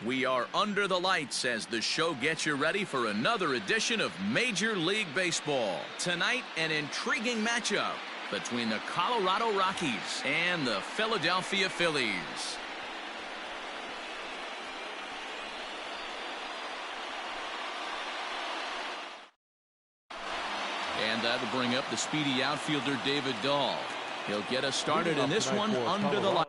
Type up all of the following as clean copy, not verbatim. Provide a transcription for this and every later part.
We are under the lights as the show gets you ready for another edition of Major League Baseball. Tonight, an intriguing matchup between the Colorado Rockies and the Philadelphia Phillies. And that'll bring up the speedy outfielder David Dahl. He'll get us started in this one under the lights.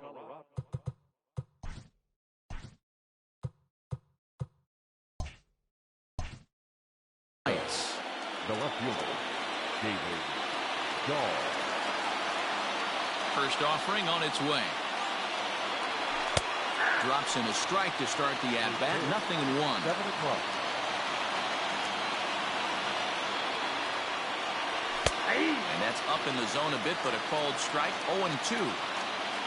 The left fielder, David Dahl. First offering on its way. Drops in a strike to start the at-bat. 0-1. 7 o'clock. And that's up in the zone a bit, but a called strike. 0-2.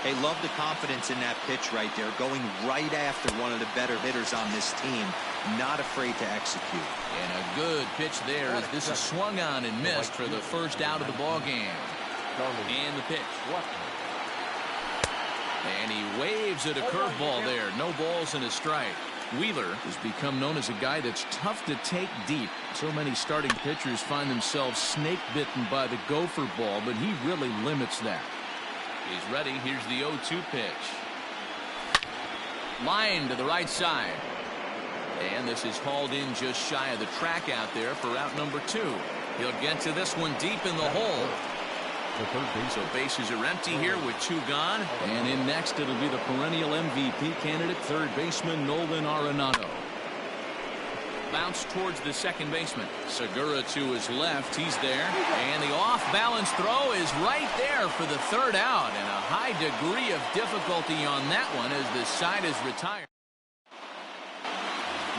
Hey, love the confidence in that pitch right there. Going right after one of the better hitters on this team. Not afraid to execute. And a good pitch there as this is swung on and missed for the first out of the ball game. And the pitch. And he waves at a curveball there. No balls and a strike. Wheeler has become known as a guy that's tough to take deep. So many starting pitchers find themselves snake bitten by the gopher ball, but he really limits that. He's ready. Here's the 0-2 pitch. Line to the right side. And this is hauled in just shy of the track out there for out number 2. He'll get to this one deep in the hole. So bases are empty here with 2 gone. And in next it'll be the perennial MVP candidate, third baseman Nolan Arenado. Bounce towards the second baseman. Segura to his left. He's there. And the off-balance throw is right there for the third out. And a high degree of difficulty on that one as the side is retired.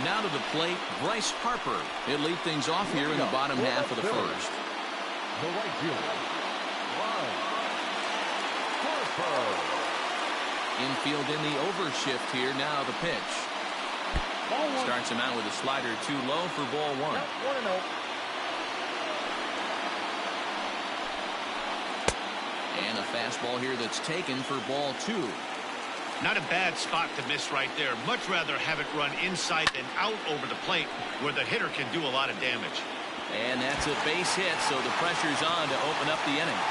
Now to the plate, Bryce Harper. He'll lead things off here in the bottom half of the first. The right fielder, Harper. Infield in the overshift here. Now the pitch. Starts him out with a slider too low for ball 1. And a fastball here that's taken for ball 2. Not a bad spot to miss right there. Much rather have it run inside than out over the plate where the hitter can do a lot of damage. And that's a base hit, so the pressure's on to open up the inning.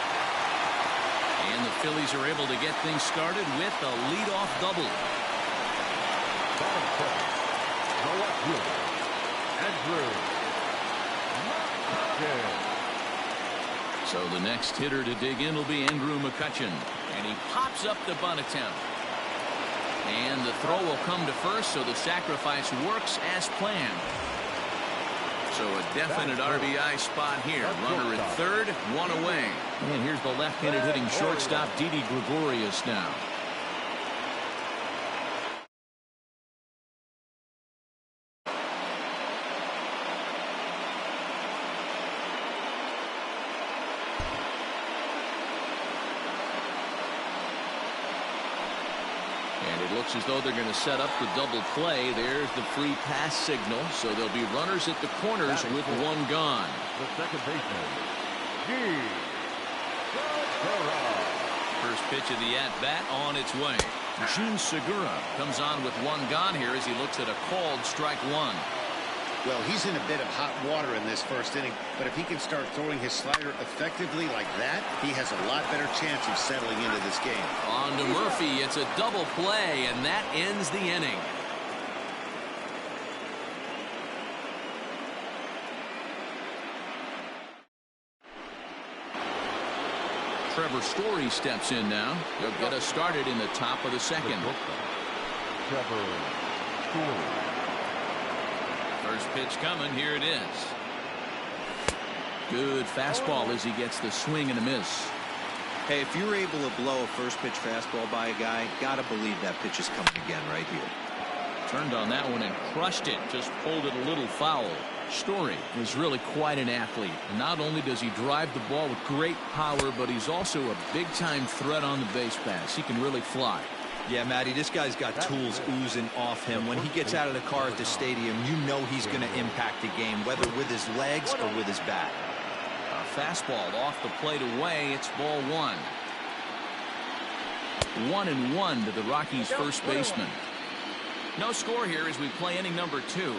And the Phillies are able to get things started with a leadoff double. So the next hitter to dig in will be Andrew McCutchen. And he pops up the bunt attempt. And the throw will come to first, so the sacrifice works as planned. So a definite RBI spot here. Runner at third, 1 away. And here's the left-handed hitting shortstop, Didi Gregorius now. Looks as though they're going to set up the double play. There's the free pass signal. So there'll be runners at the corners with 1 gone. The second baseman, First pitch of the at-bat on its way. Gene Segura comes on with 1 gone here as he looks at a called strike 1. Well, he's in a bit of hot water in this first inning, but if he can start throwing his slider effectively like that, he has a lot better chance of settling into this game. On to Murphy. It's a double play, and that ends the inning. Trevor Story steps in now. He'll get us started in the top of the second. Trevor Story. First pitch coming. Here it is. Good fastball as he gets the swing and a miss. Hey, if you're able to blow a first pitch fastball by a guy, gotta believe that pitch is coming again right here. Turned on that one and crushed it. Just pulled it a little foul. Story is really quite an athlete. And not only does he drive the ball with great power, but he's also a big-time threat on the base pass. He can really fly. Yeah, Matty, this guy's got tools oozing off him. When he gets out of the car at the stadium, you know he's going to impact the game, whether with his legs or with his bat. A fastball off the plate away. It's ball 1. 1-1 to the Rockies' first baseman. No score here as we play inning number 2.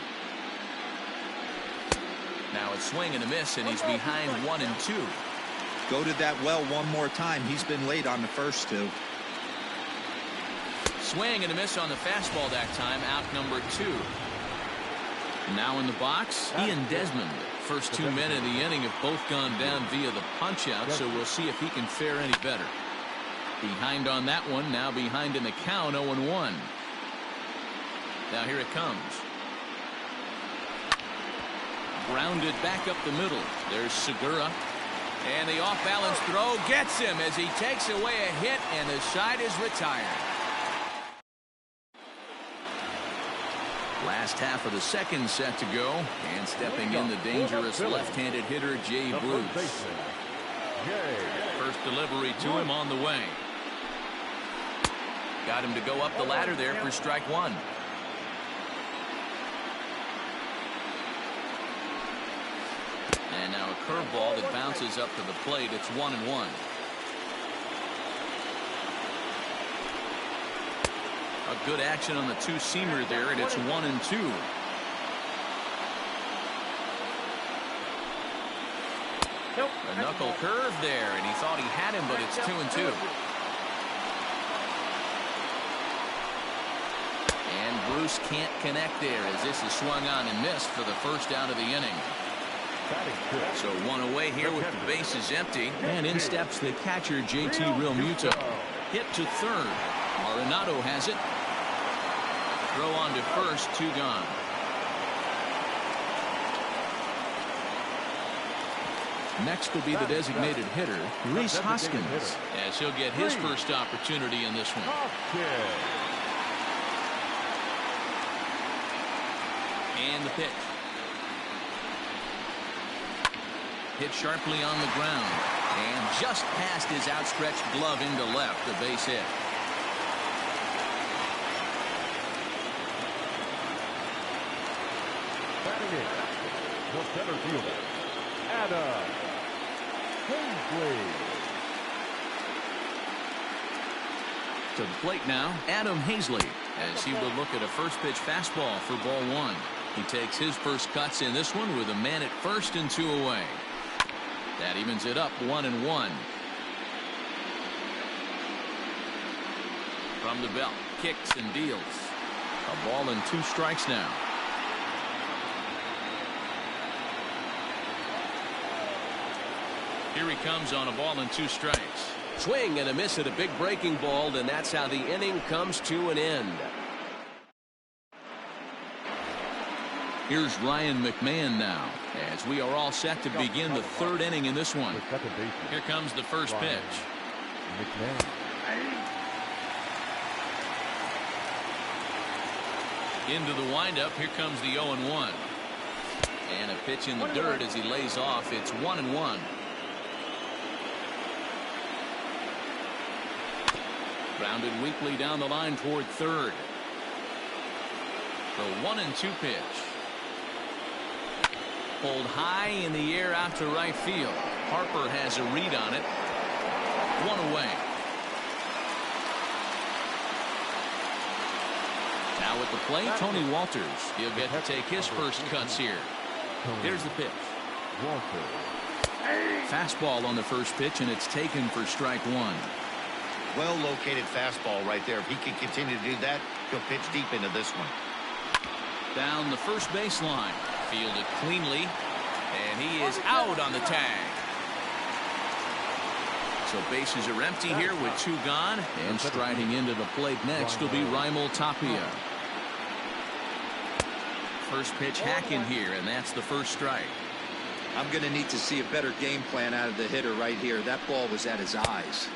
Now it's swing and a miss, and he's behind 1-2. Go to that well one more time. He's been late on the first 2. Swing and a miss on the fastball that time. Out number 2. Now in the box, Ian Desmond. First 2 men of the inning have both gone down via the punch-out, so we'll see if he can fare any better. Behind on that one, now behind in the count, 0-1. Now here it comes. Grounded back up the middle. There's Segura. And the off-balance throw gets him as he takes away a hit, and the side is retired. Last half of the second set to go, and stepping in the dangerous left-handed hitter Jay Bruce. First delivery to him on the way. Got him to go up the ladder there for strike 1. And now a curveball that bounces up to the plate. It's 1-1. A good action on the two-seamer there, and it's 1-2. A knuckle curve there, and he thought he had him, but it's 2-2. And Bruce can't connect there as this is swung on and missed for the first out of the inning. So one away here with the bases empty, and in steps the catcher JT Realmuto. Hit to third. Arenado has it. Throw on to first, 2 gone. Next will be the designated hitter, Rhys Hoskins, as he'll get his first opportunity in this one. And the pitch. Hit sharply on the ground, and just past his outstretched glove into left, a base hit. Batting in, the center fielder, Adam Hazley. To the plate now, Adam Hazley, as he will look at a first pitch fastball for ball 1. He takes his first cuts in this one with a man at first and 2 away. That evens it up 1-1. From the belt, kicks and deals. A ball and 2 strikes now. Here he comes on a ball and 2 strikes. Swing and a miss at a big breaking ball, and that's how the inning comes to an end. Here's Ryan McMahon now, as we are all set to begin the 3rd inning in this one. Here comes the first pitch. Into the windup, here comes the 0-1. And a pitch in the dirt as he lays off. It's 1-1. Grounded weakly down the line toward third. The 1-2 pitch. Pulled high in the air out to right field. Harper has a read on it. 1 away. Now at the plate, Tony Walters. He'll get to take his first cuts here. Here's the pitch. Fastball on the first pitch, and it's taken for strike 1. Well located fastball right there. If he can continue to do that, he'll pitch deep into this one. Down the first baseline. Fielded cleanly, and he is out on the tag. So bases are empty here with 2 gone, and striding into the plate next will be Raimel Tapia. First pitch hacking here, and that's the first strike. I'm going to need to see a better game plan out of the hitter right here. That ball was at his eyes.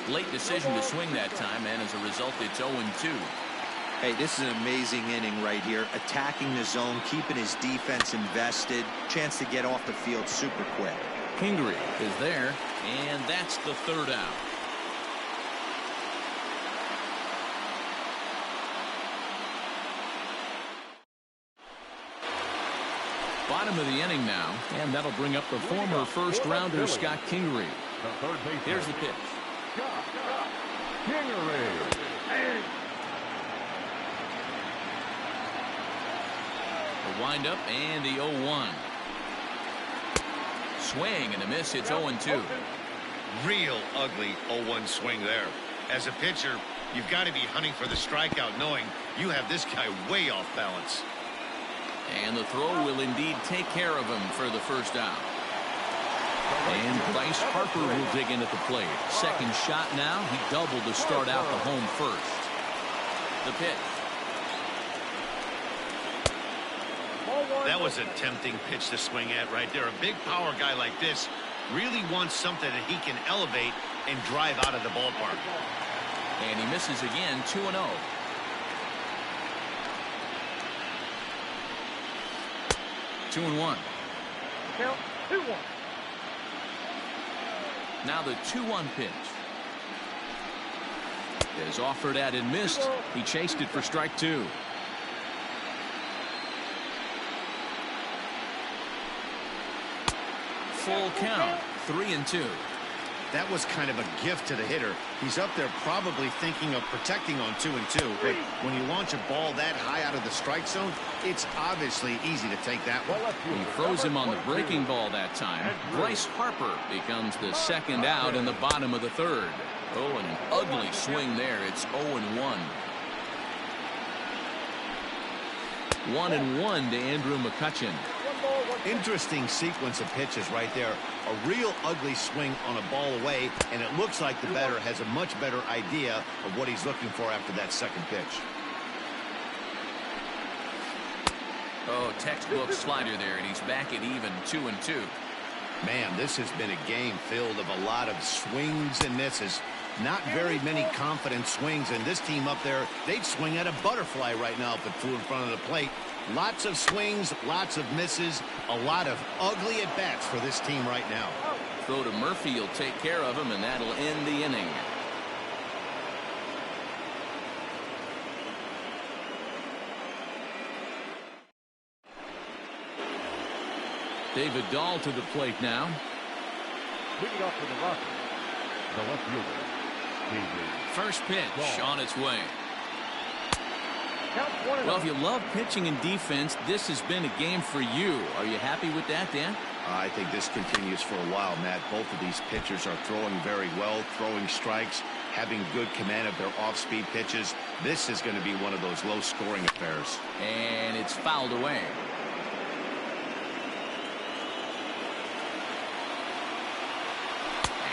Late decision to swing that time, and as a result, it's 0-2. Hey, this is an amazing inning right here. Attacking the zone, keeping his defense invested. Chance to get off the field super quick. Kingery is there, and that's the 3rd out. Bottom of the inning now, and that'll bring up the former first-rounder Scott Kingery. Here's the pitch. The windup and the 0-1. Swing and a miss. It's 0-2. Real ugly 0-1 swing there. As a pitcher, you've got to be hunting for the strikeout, knowing you have this guy way off balance. And the throw will indeed take care of him for the first out. And Bryce Harper will dig in at the plate. Second shot now. He doubled to start out the home first. The pitch. That was a tempting pitch to swing at right there. A big power guy like this really wants something that he can elevate and drive out of the ballpark. And he misses again. 2-0. Two and one. Count 2-1. Now the 2-1 pitch. Is offered at and missed. He chased it for strike two. Full count. 3-2. That was kind of a gift to the hitter. He's up there probably thinking of protecting on 2-2. But when you launch a ball that high out of the strike zone, it's obviously easy to take that one. He froze him on the breaking ball that time. Bryce Harper becomes the second out in the bottom of the third. Oh, and an ugly swing there. It's 0-1. 1-1 to Andrew McCutchen. Interesting sequence of pitches right there. A real ugly swing on a ball away, and it looks like the batter has a much better idea of what he's looking for after that second pitch. Oh, textbook slider there, and he's back at even 2-2. Man, this has been a game filled of a lot of swings and misses. Not very many confident swings, and this team up there, they'd swing at a butterfly right now if it flew in front of the plate. Lots of swings, lots of misses, a lot of ugly at-bats for this team right now. Throw to Murphy, he'll take care of him, and that'll end the inning. David Dahl to the plate now. Leading off for the Rockies, the left fielder, David. First pitch on its way. Count 1-0. Well, if you love pitching and defense, this has been a game for you. Are you happy with that, Dan? I think this continues for a while, Matt. Both of these pitchers are throwing very well, throwing strikes, having good command of their off-speed pitches. This is going to be one of those low-scoring affairs. And it's fouled away.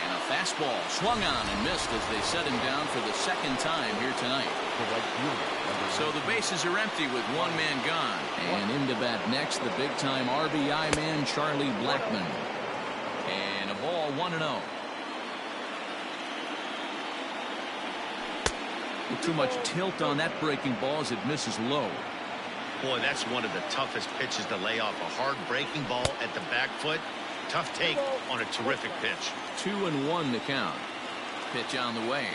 And a fastball swung on and missed as they set him down for the second time here tonight. So the bases are empty with one man gone. And into bat next, the big-time RBI man, Charlie Blackmon. And a ball 1-0. With too much tilt on that breaking ball as it misses low. Boy, that's one of the toughest pitches to lay off. A hard breaking ball at the back foot. Tough take on a terrific pitch. 2-1 to count. Pitch on the way.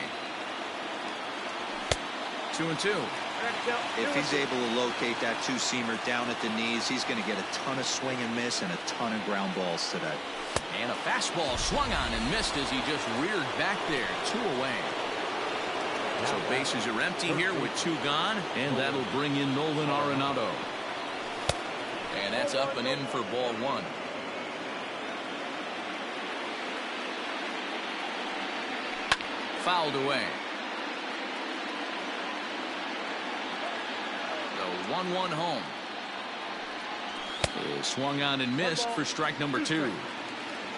2-2. If he's able to locate that two-seamer down at the knees, he's going to get a ton of swing and miss and a ton of ground balls today. And a fastball swung on and missed as he just reared back there. 2 away. So bases are empty here with 2 gone, and that'll bring in Nolan Arenado. And that's up and in for ball 1. Fouled away. The 1-1 home. Is swung on and missed for strike number 2.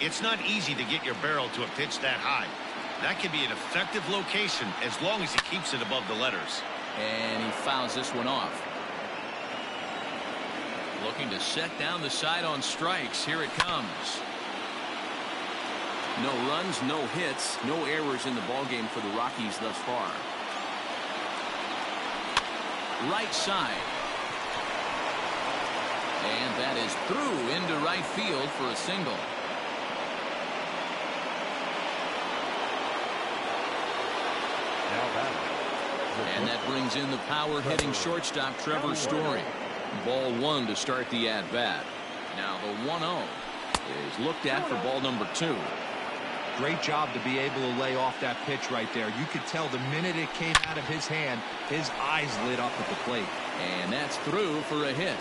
It's not easy to get your barrel to a pitch that high. That can be an effective location as long as he keeps it above the letters. And he fouls this one off. Looking to set down the side on strikes. Here it comes. No runs, no hits, no errors in the ballgame for the Rockies thus far. Right side. And that is through into right field for a single. And that brings in the power-hitting shortstop Trevor Story. Ball 1 to start the at-bat. Now the 1-0 is looked at for ball number 2. Great job to be able to lay off that pitch right there. You could tell the minute it came out of his hand, his eyes lit up at the plate. And that's through for a hit.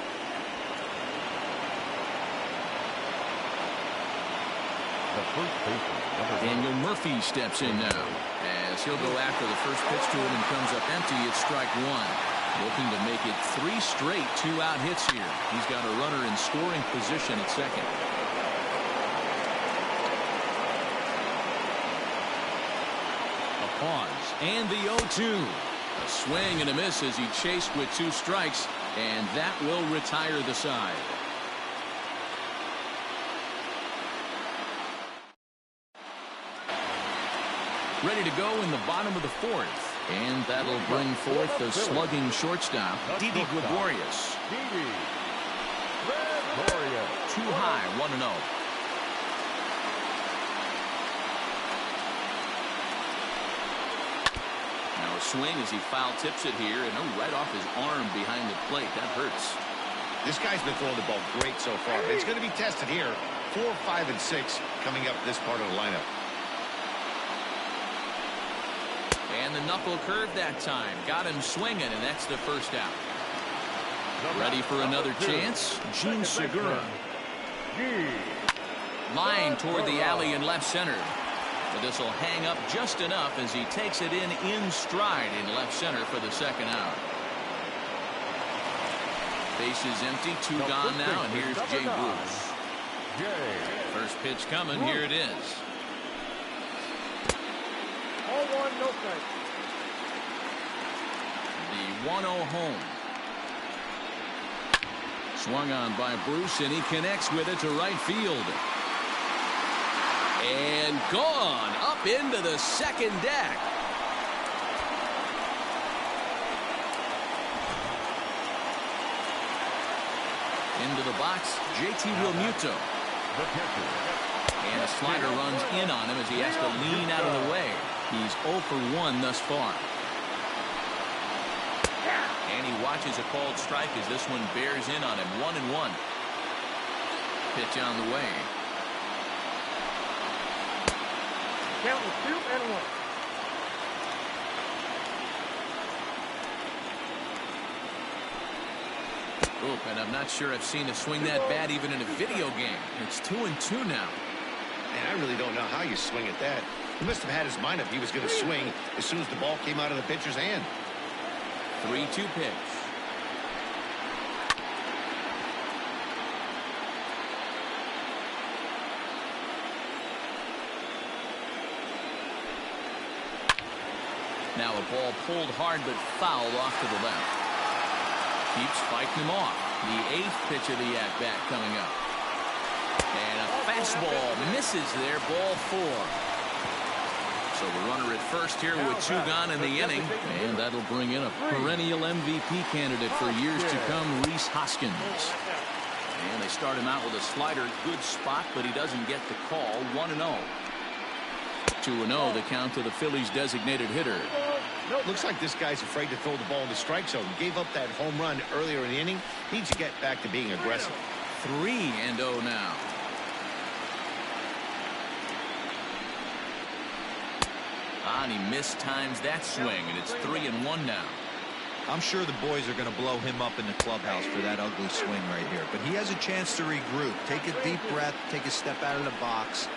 The first baseman, Daniel Murphy steps in now as he'll go after the first pitch to him and comes up empty. It's strike one. Looking to make it 3 straight 2-out hits here. He's got a runner in scoring position at second. A pause and the 0-2. A swing and a miss as he chased with 2 strikes, and that will retire the side. Ready to go in the bottom of the 4th. And that'll bring forth the slugging shortstop, Didi Gregorius. Too high, 1-0. Now a swing as he foul tips it here, and right off his arm behind the plate. That hurts. This guy's been throwing the ball great so far, but it's going to be tested here. 4, 5, and 6 coming up this part of the lineup. And the knuckle curve that time. Got him swinging, and that's the first out. Ready for another chance? Gene Segura. Line toward the alley in left center. But this will hang up just enough as he takes it in stride in left center for the second out. Base is empty. 2 gone now, and here's Jay Bruce. First pitch coming. Here it is. 0-1, no strike. The 1-0 home. Swung on by Bruce, and he connects with it to right field. And gone up into the second deck. Into the box, JT Realmuto. And a slider runs in on him as he has to lean out of the way. He's 0 for 1 thus far. And he watches a called strike as this one bears in on him. 1-1. Pitch on the way. Count is 2-1. Oop, and I'm not sure I've seen a swing that bad even in a video game. It's 2-2 now. Man, I really don't know how you swing at that. He must have had his mind up he was going to swing as soon as the ball came out of the pitcher's hand. 3-2 pitch. Now a ball pulled hard but foul off to the left. Keeps fighting him off. The 8th pitch of the at-bat coming up. And a fastball misses there. Ball 4. So the runner at first here with 2 gone in the inning. And that'll bring in a perennial MVP candidate for years to come, Rhys Hoskins. And they start him out with a slider. Good spot, but he doesn't get the call. 1-0. 2-0 the count to the Phillies designated hitter. Looks like this guy's afraid to throw the ball in the strike zone. Gave up that home run earlier in the inning. Needs to get back to being aggressive. 3-0 now. And he mistimes that swing, and it's 3-1 now. I'm sure the boys are going to blow him up in the clubhouse for that ugly swing right here. But he has a chance to regroup. Take a deep breath, take a step out of the box,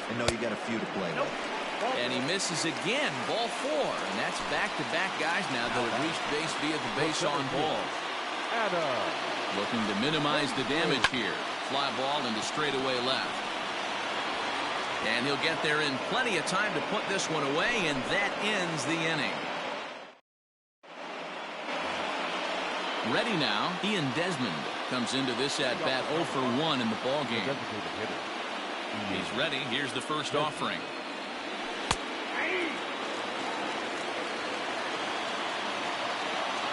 and know you got a few to play with. And he misses again. Ball 4. And that's back-to-back guys now that have reached base via the base on ball. Looking to minimize the damage here. Fly ball into straightaway left. And he'll get there in plenty of time to put this one away, and that ends the inning. Ready now, Ian Desmond comes into this at-bat 0 for 1 in the ballgame. He's ready. Here's the first offering.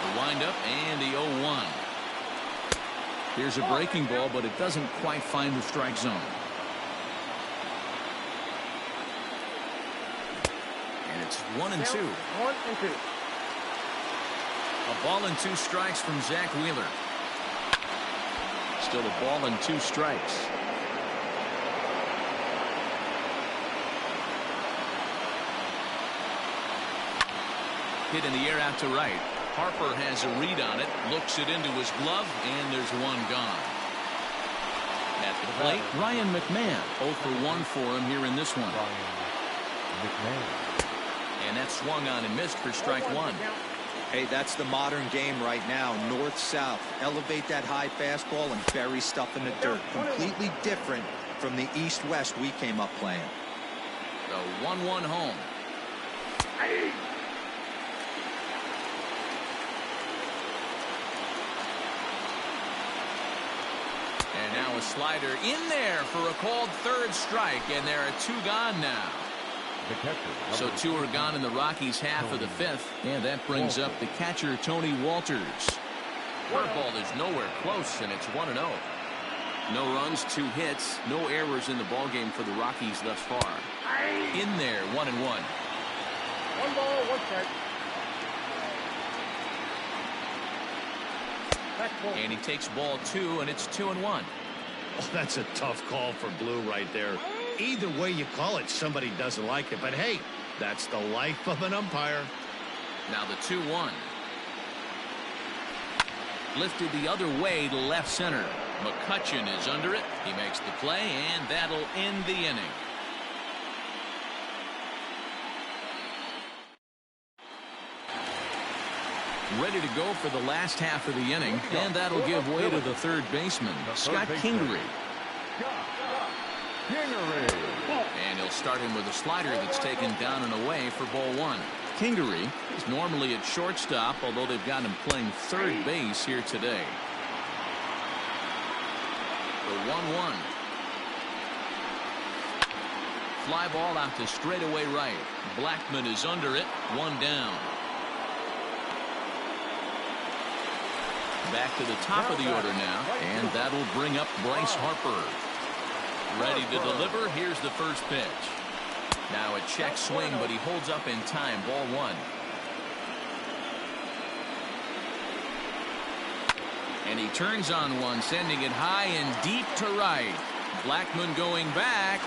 The windup and the 0-1. Here's a breaking ball, but it doesn't quite find the strike zone. And it's 1-2. 1-2. A ball and 2 strikes from Zach Wheeler. Still a ball and 2 strikes. Hit in the air out to right. Harper has a read on it, looks it into his glove, and there's one gone. At the plate, Ryan McMahon. 0 for 1 for him here in this one. And that swung on and missed for strike one. Hey, that's the modern game right now. North-south. Elevate that high fastball and bury stuff in the dirt. Completely different from the east-west we came up playing. The 1-1 home. And now a slider in there for a called third strike, and there are 2 gone now. So 2 are gone in the Rockies' half of the 5th, and that brings up the catcher Tony Walters. Curveball is nowhere close, and it's 1-0. No runs, 2 hits, no errors in the ballgame for the Rockies thus far. In there, 1-1. 1 ball, 1 strike. And he takes ball 2, and it's 2-1. Oh, that's a tough call for Blue right there. Either way you call it, somebody doesn't like it. But hey, that's the life of an umpire. Now the 2-1. Lifted the other way to left center. McCutchen is under it. He makes the play, and that'll end the inning. Ready to go for the last half of the inning, and that'll give way to the third baseman, Scott Kingery. And he'll start him with a slider that's taken down and away for ball 1. Kingery is normally at shortstop, although they've got him playing third base here today. The 1-1. Fly ball out to straightaway right. Blackman is under it. 1 down. Back to the top of the order now, and that'll bring up Bryce Harper. Ready to deliver. Here's the first pitch. Now a check swing, but he holds up in time. Ball 1. And he turns on one, sending it high and deep to right. Blackman going back.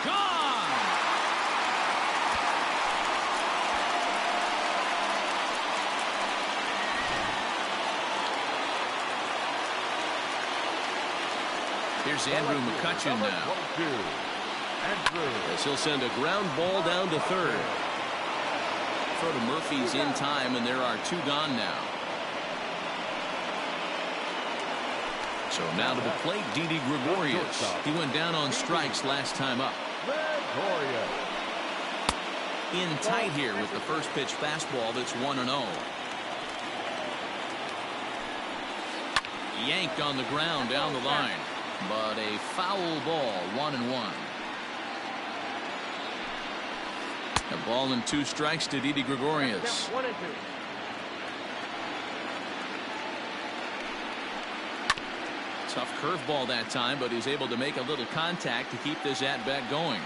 Gone! Here's Andrew McCutchen now. As he'll send a ground ball down to third. Throw to Murphy's in time, and there are 2 gone now. So now to the plate, Didi Gregorius. He went down on strikes last time up. In tight here with the first pitch fastball that's 1-0. Yanked on the ground down the line. But a foul ball, 1-1. A ball and 2 strikes to Didi Gregorius. 1 and 2. Tough curveball that time, but he's able to make a little contact to keep this at-bat going.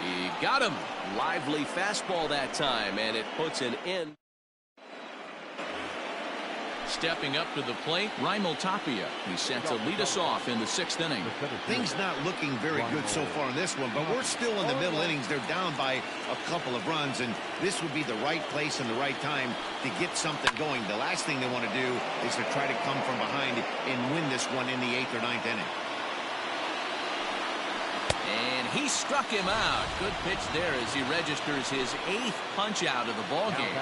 He got him. Lively fastball that time, and it puts an end. Stepping up to the plate, Raimel Tapia. He's set to lead us off in the 6th inning. Things not looking very good so far in this one, but we're still in the middle innings. They're down by a couple of runs, and this would be the right place and the right time to get something going. The last thing they want to do is to try to come from behind and win this one in the 8th or 9th inning. And he struck him out. Good pitch there as he registers his 8th punch out of the ballgame.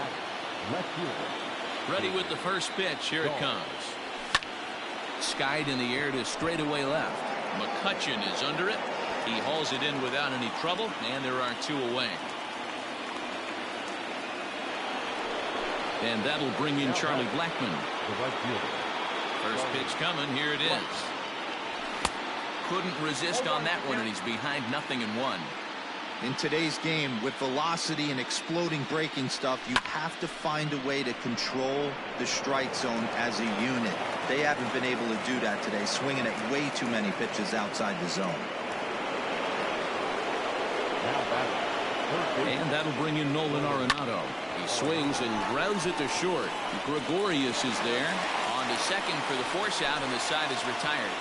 Ready with the first pitch. Here it comes. Skied in the air to straightaway left. McCutchen is under it. He hauls it in without any trouble, and there are 2 away. And that'll bring in Charlie Blackman. First pitch coming. Here it is. Couldn't resist on that one, and he's behind 0-1. In today's game, with velocity and exploding breaking stuff, you have to find a way to control the strike zone as a unit. They haven't been able to do that today, swinging at way too many pitches outside the zone. And that'll bring in Nolan Arenado. He swings and grounds it to short. Gregorius is there. On to second for the force out, and the side is retired.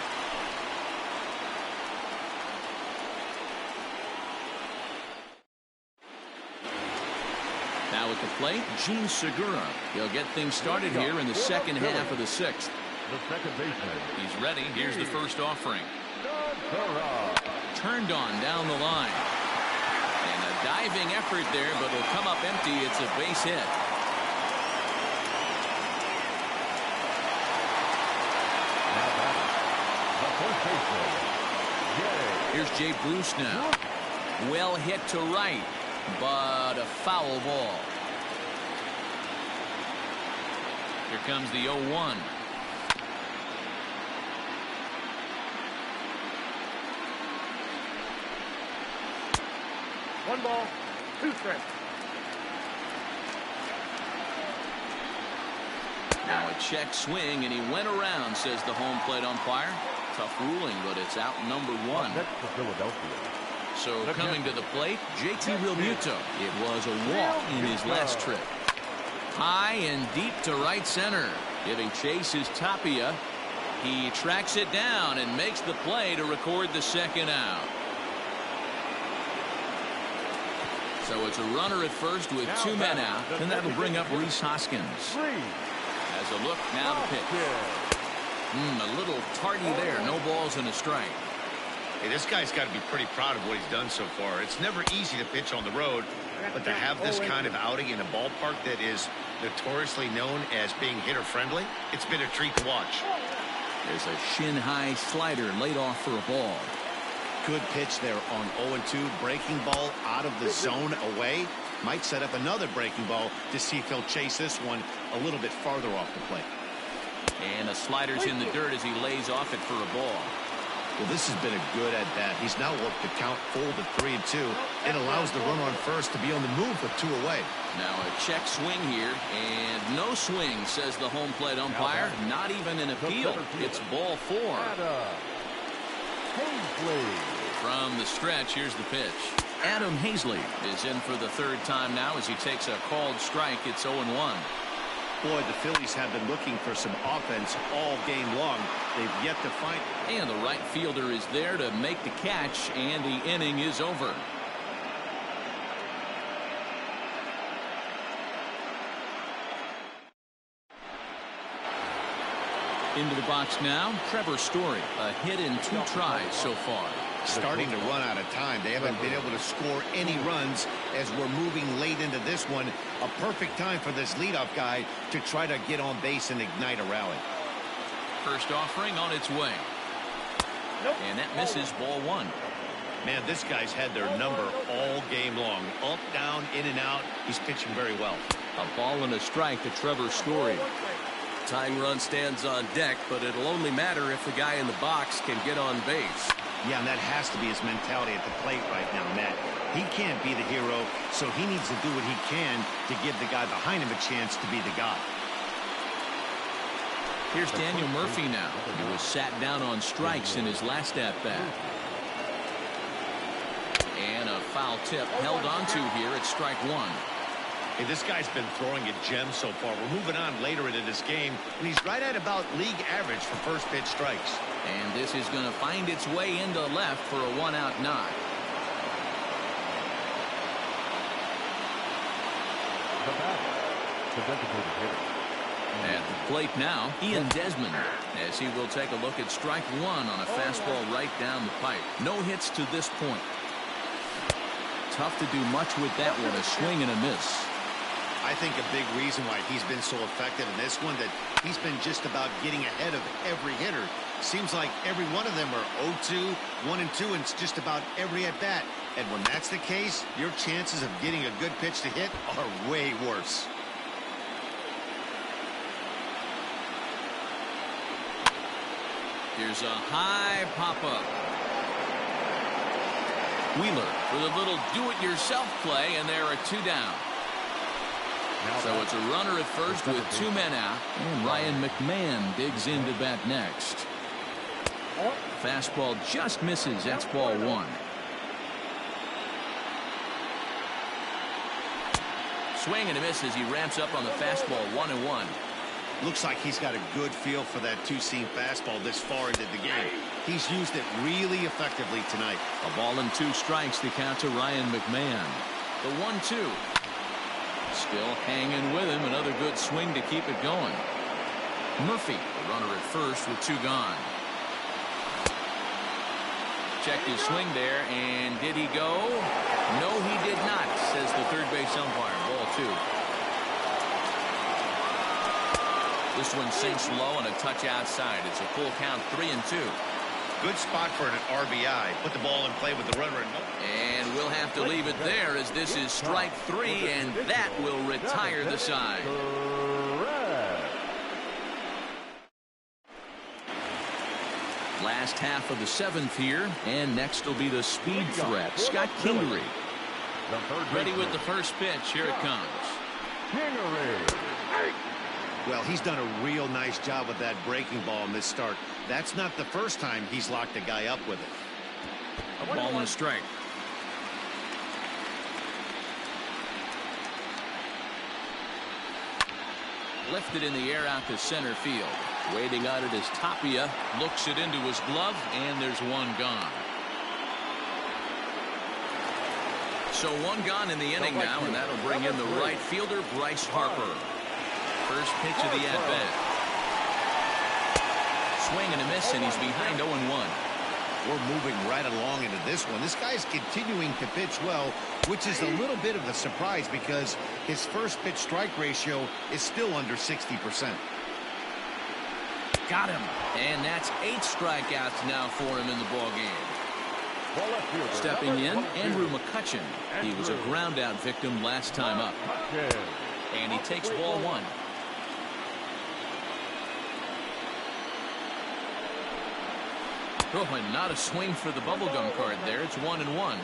Now at the plate, Gene Segura. He'll get things started here in the second half of the 6th. The second baseman. He's ready. Here's the first offering. Hurrah. Turned on down the line. And a diving effort there, but it'll come up empty. It's a base hit. Now batting, the first baseman. Here's Jay Bruce now. Well hit to right, but a foul ball. Here comes the 0-1. One ball, two strikes. Now a check swing, and he went around, says the home plate umpire. Tough ruling, but it's out number one. Next to Philadelphia. So coming to the plate, JT Realmuto. It was a walk in his last trip. High and deep to right center. Giving chase is Tapia. He tracks it down and makes the play to record the second out. So it's a runner at first with two men out, and that'll bring up Rhys Hoskins. As a look, now the pitch. A little tardy there. No balls and a strike. Hey, this guy's got to be pretty proud of what he's done so far. It's never easy to pitch on the road, but to have this kind of outing in a ballpark that is notoriously known as being hitter-friendly, it's been a treat to watch. There's a shin-high slider laid off for a ball. Good pitch there on 0-2. Breaking ball out of the zone away. Might set up another breaking ball to see if he'll chase this one a little bit farther off the plate. And a slider's in the dirt as he lays off it for a ball. Well, this has been a good at-bat. He's now worked the count full to 3-2. It allows the runner on first to be on the move with two away. Now a check swing here, and no swing, says the home plate umpire. Not even an appeal. It's ball four. From the stretch, here's the pitch. Adam Hazley is in for the third time now as he takes a called strike. It's 0-1. Boy, the Phillies have been looking for some offense all game long. They've yet to find it. And the right fielder is there to make the catch, and the inning is over. Into the box now, Trevor Story. A hit in 2 tries so far. Starting to run out of time. They haven't been able to score any runs as we're moving late into this one. A perfect time for this leadoff guy to try to get on base and ignite a rally. First offering on its way. And that misses ball one. Man, this guy's had their number all game long. Up, down, in and out. He's pitching very well. A ball and a strike to Trevor Story. Tying run stands on deck, but it'll only matter if the guy in the box can get on base. Yeah, and that has to be his mentality at the plate right now, Matt. He can't be the hero, so he needs to do what he can to give the guy behind him a chance to be the guy. Here's Daniel Murphy now. He was sat down on strikes in his last at-bat. And a foul tip held onto here at strike one. Hey, this guy's been throwing a gem so far. We're moving on later into this game, and he's right at about league average for first pitch strikes. And this is going to find its way into left for a one-out knock. The batter, the designated hitter. At the plate now, Ian Desmond, as he will take a look at strike one on a fastball right down the pipe. No hits to this point. Tough to do much with that one, a swing and a miss. I think a big reason why he's been so effective in this one that he's been just about getting ahead of every hitter. Seems like every one of them are 0-2, 1-2, and it's just about every at-bat. And when that's the case, your chances of getting a good pitch to hit are way worse. Here's a high pop-up. Wheeler with a little do-it-yourself play, and there are 2 down. So it's a runner at first with 2 men out, and Ryan McMahon digs in to bat next. Fastball just misses. That's ball one. Swing and a miss as he ramps up on the fastball. 1-1. Looks like he's got a good feel for that two-seam fastball this far into the game. He's used it really effectively tonight. A ball and 2 strikes to count to Ryan McMahon. The 1-2. Still hanging with him. Another good swing to keep it going. Murphy, the runner at first with 2 gone. Checked his swing there, and did he go? No, he did not, says the third base umpire. Ball 2. This one sinks low and a touch outside. It's a full count, 3-2. Good spot for an RBI. Put the ball in play with the runner. And we'll have to leave it there as this is strike 3, and that will retire the side. Last half of the 7th here, and next will be the speed threat, Scott Kingery. Ready with the first pitch. Here it comes. Well, he's done a real nice job with that breaking ball in this start. That's not the first time he's locked a guy up with it. A ball and a strike. Lifted in the air out to center field. Waiting on it is Tapia. Looks it into his glove, and there's 1 gone. So 1 gone in the inning now, and that'll bring in the right fielder, Bryce Harper. First pitch of the at-bat. Swing and a miss, and he's behind 0-1. We're moving right along into this one. This guy's continuing to pitch well, which is a little bit of a surprise because his first pitch strike ratio is still under 60%. Got him. And that's 8 strikeouts now for him in the ballgame. Stepping in, Andrew McCutchen. He was a ground-out victim last time up. And he takes ball 1. Oh, and not a swing for the bubblegum card there. It's 1-1.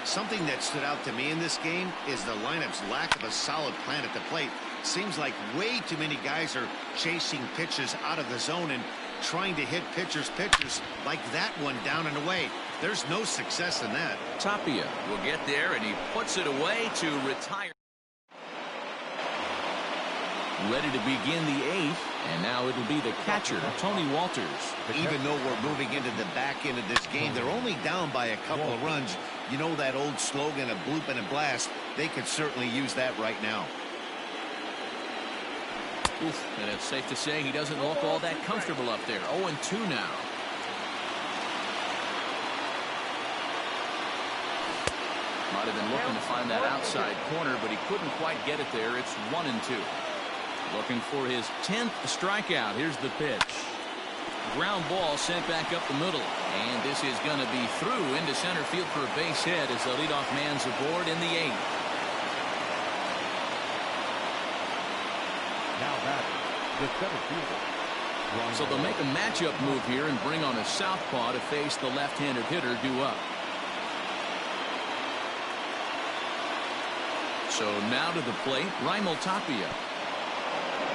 Something that stood out to me in this game is the lineup's lack of a solid plan at the plate. Seems like way too many guys are chasing pitches out of the zone and trying to hit pitchers like that one down and away. There's no success in that. Tapia will get there, and he puts it away to retire. Ready to begin the 8th, and now it'll be the catcher, Tony Walters. Even though we're moving into the back end of this game, they're only down by a couple of runs. You know that old slogan, a bloop and a blast. They could certainly use that right now. Oof, and it's safe to say he doesn't look all that comfortable up there. 0-2 now. Might have been looking to find that outside corner, but he couldn't quite get it there. It's 1-2. Looking for his 10th strikeout. Here's the pitch. Ground ball sent back up the middle. And this is going to be through into center field for a base hit as the leadoff man's aboard in the 8th. Now back, the center fielder. So they'll make a matchup move here and bring on a southpaw to face the left-handed hitter due up. So now to the plate, Raimel Tapia.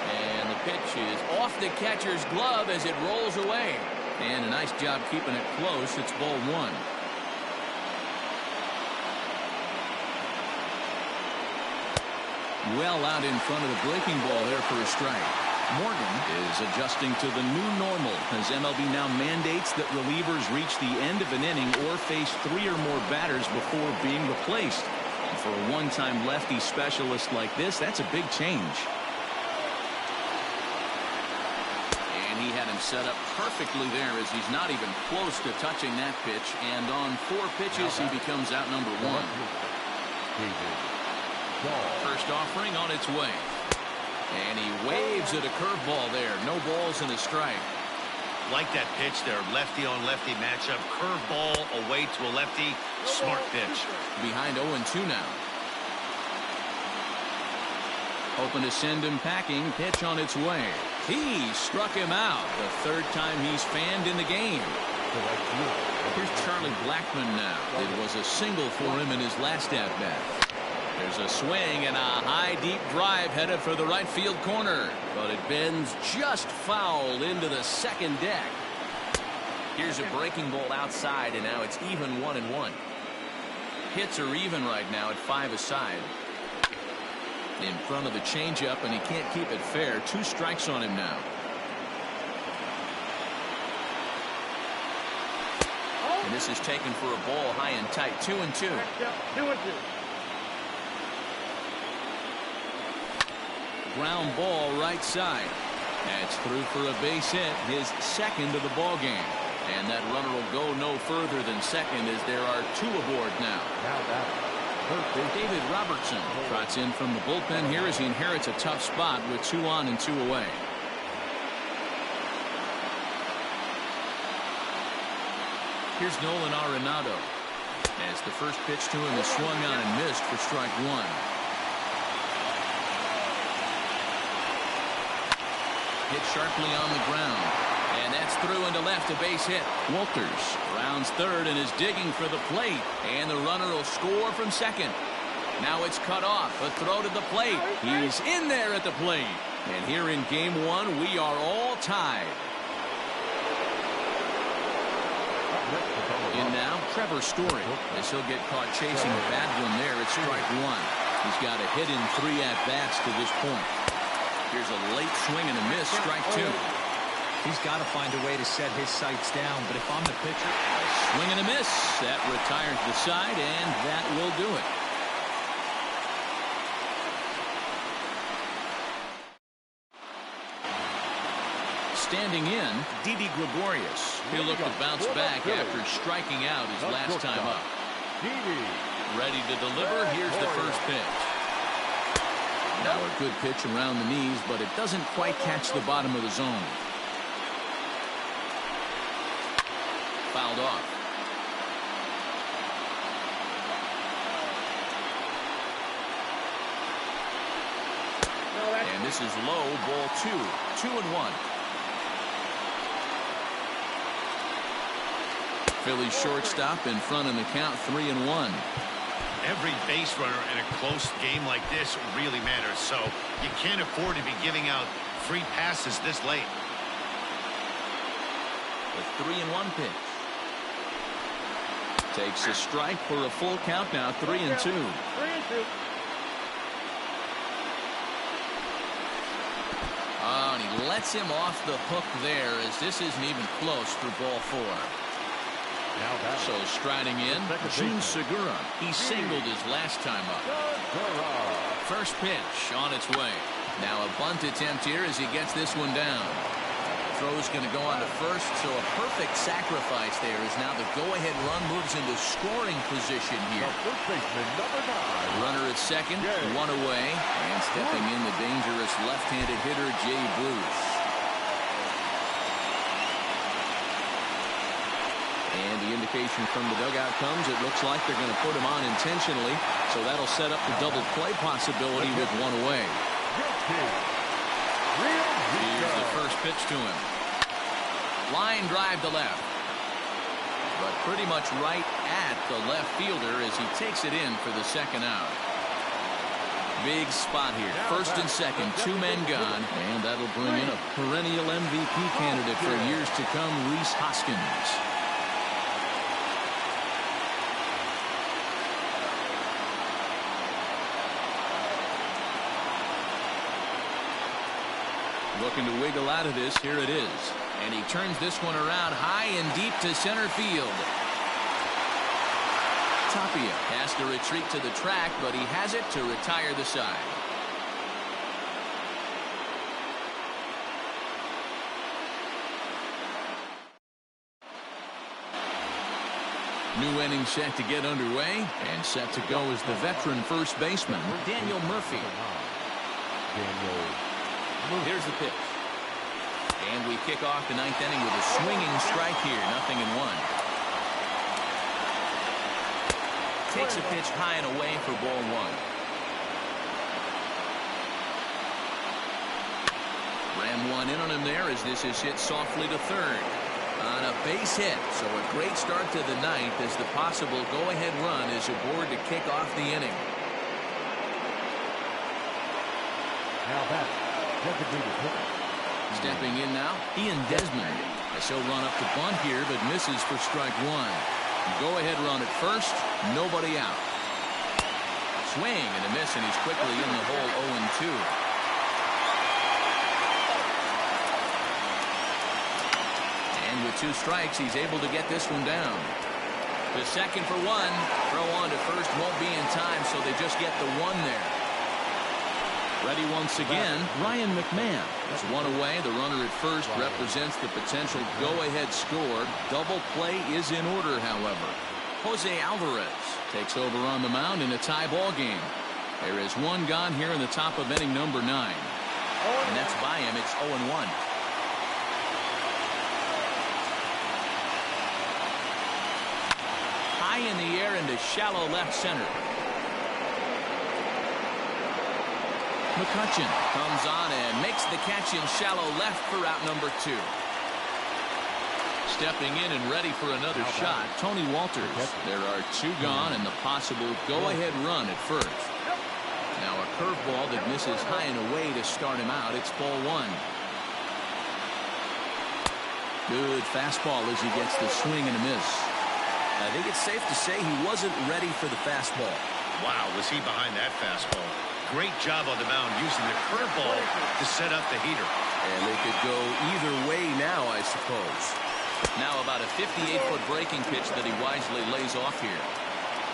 And the pitch is off the catcher's glove as it rolls away. And a nice job keeping it close. It's ball 1. Well out in front of the breaking ball there for a strike. Morgan is adjusting to the new normal as MLB now mandates that relievers reach the end of an inning or face 3 or more batters before being replaced. And for a one-time lefty specialist like this, that's a big change. And he had him set up perfectly there as he's not even close to touching that pitch. And on 4 pitches, he becomes out number 1. First offering on its way. And he waves at a curveball there. No balls and a strike. Like that pitch there, lefty on lefty matchup. Curveball away to a lefty. Smart pitch. Behind 0-2 now. Hoping to send him packing. Pitch on its way. He struck him out. The 3rd time he's fanned in the game. Here's Charlie Blackmon now. It was a single for him in his last at-bat. There's a swing and a high deep drive headed for the right field corner, but it bends just foul into the second deck. Here's a breaking ball outside, and now it's even 1-1. Hits are even right now at 5 aside. In front of the changeup, and he can't keep it fair. 2 strikes on him now. And this is taken for a ball high and tight. 2-2. 2-2. Ground ball right side. That's through for a base hit, his second of the ball game. And that runner will go no further than second as there are two aboard now. David Robertson trots in from the bullpen here as he inherits a tough spot with 2 on and 2 away. Here's Nolan Arenado. As the first pitch to him is swung on and missed for strike 1. Hit sharply on the ground. And that's through into left, a base hit. Walters rounds third and is digging for the plate. And the runner will score from second. Now it's cut off. A throw to the plate. He's in there at the plate. And here in game 1, we are all tied. In now, Trevor Story, as he'll get caught chasing a bad one there at strike 1. He's got a hit in 3 at-bats to this point. Here's a late swing and a miss, strike 2. He's got to find a way to set his sights down, but if I'm the pitcher... A swing and a miss. That retires the side, and that will do it. Standing in, Didi Gregorius. He'll look to bounce back after striking out his last time up. Ready to deliver. Here's the first pitch. Now a good pitch around the knees, but it doesn't quite catch the bottom of the zone. Fouled off. And this is low, ball 2. 2-1. Phillies shortstop in front in the count, 3-1. Every base runner in a close game like this really matters, so you can't afford to be giving out free passes this late. The 3-1 pitch. Takes a strike for a full count now, 3-2. Oh, and he lets him off the hook there as this isn't even close for ball 4. So striding in, Jun Segura. He singled his last time up. First pitch on its way. Now a bunt attempt here as he gets this one down. Throw's going to go on to first, so a perfect sacrifice there as now the go-ahead run moves into scoring position here. Runner at second, 1 away, and stepping in the dangerous left-handed hitter Jay Bruce. And the indication from the dugout comes, it looks like they're going to put him on intentionally, so that'll set up the double play possibility with 1 away. Here's the first pitch to him. Line drive to left. But pretty much right at the left fielder as he takes it in for the second out. Big spot here. First and second, 2 men gone. And that'll bring in a perennial MVP candidate for years to come, Rhys Hoskins. Looking to wiggle out of this. Here it is. And he turns this one around high and deep to center field. Tapia has to retreat to the track, but he has it to retire the side. New inning set to get underway, and set to go is the veteran first baseman, Daniel Murphy. Here's the pitch. And we kick off the 9th inning with a swinging strike here. 0-1. Takes a pitch high and away for ball 1. Ran one in on him there as this is hit softly to third. On a base hit. So a great start to the 9th as the possible go-ahead run is aboard to kick off the inning. Now that. Stepping in now, Ian Desmond. As he'll run up to bunt here, but misses for strike 1. Go-ahead run at first, nobody out. Swing and a miss, and he's quickly in the hole, 0-2. And with 2 strikes, he's able to get this one down. The second for 1. Throw on to first won't be in time, so they just get the 1 there. Ready once again, Ryan McMahon. As one away, the runner at first represents the potential go-ahead score. Double play is in order, however. Jose Alvarez takes over on the mound in a tie ball game. There is one gone here in the top of inning number 9. And that's by him. It's 0-1. High in the air into shallow left center. McCutchen comes on and makes the catch in shallow left for out number 2. Stepping in and ready for another shot, Tony Walters. There are 2 gone and the possible go-ahead run at first. Now a curveball that misses high and away to start him out. It's ball 1. Good fastball as he gets the swing and a miss. I think it's safe to say he wasn't ready for the fastball. Wow, was he behind that fastball? Great job on the mound using the curveball to set up the heater. And they could go either way now, I suppose. Now about a 58-foot breaking pitch that he wisely lays off here.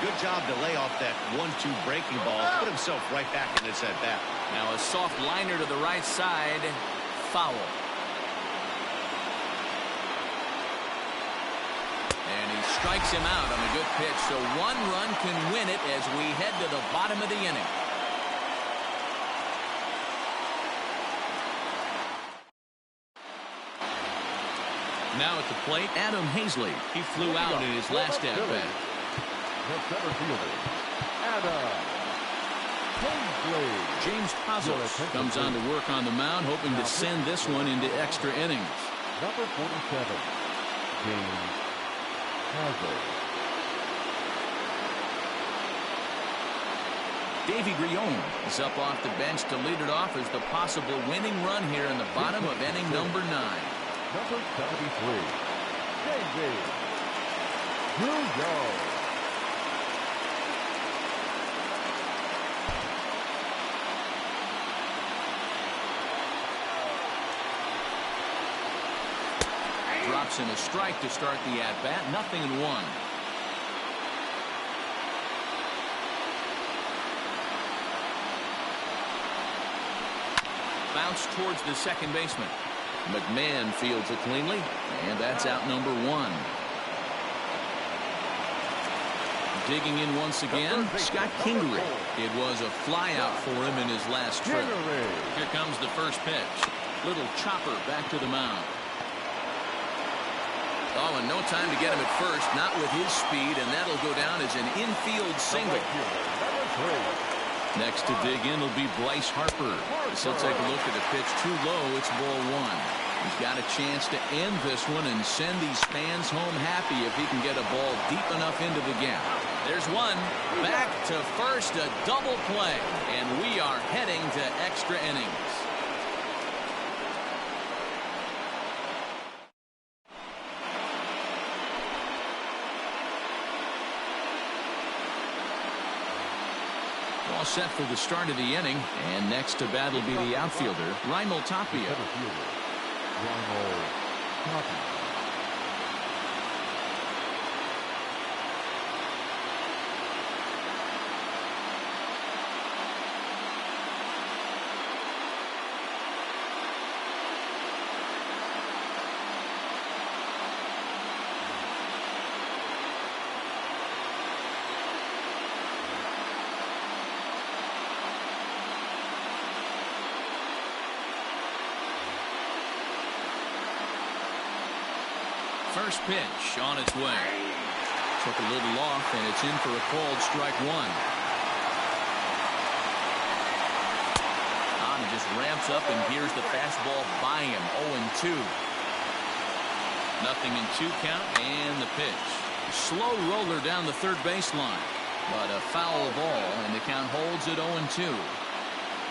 Good job to lay off that 1-2 breaking ball. Put himself right back in this at-bat. Now a soft liner to the right side. Foul. And he strikes him out on a good pitch. So 1 run can win it as we head to the bottom of the inning. Now at the plate, Adam Hazley. He flew out in his last at-bat. The center fielder, Adam Hazley. James Pazos comes on to work on the mound, hoping to send this one into extra innings. Number 47, James Pazos. Davey Grion is up off the bench to lead it off as the possible winning run here in the bottom of inning number 9. Number 73, Davey Grion. Drops in a strike to start the at-bat. 0-1. Bounce towards the second baseman. McMahon fields it cleanly, and that's out number 1. Digging in once again, Scott Kingery. It was a flyout for him in his last trip. Here comes the first pitch. Little chopper back to the mound. Oh, and no time to get him at first, not with his speed, and that'll go down as an infield single. Next to dig in will be Bryce Harper. He'll take a look at the pitch too low. It's ball 1. He's got a chance to end this one and send these fans home happy if he can get a ball deep enough into the gap. There's one. Back to first, a double play, and we are heading to extra innings. All set for the start of the inning, and next to bat will be the outfielder, Raimel Tapia. First pitch on its way. Took a little off, and it's in for a called strike 1. He just ramps up, and here's the fastball by him. 0-2. 0-2 count, and the pitch. Slow roller down the third baseline, but a foul ball, and the count holds at 0-2.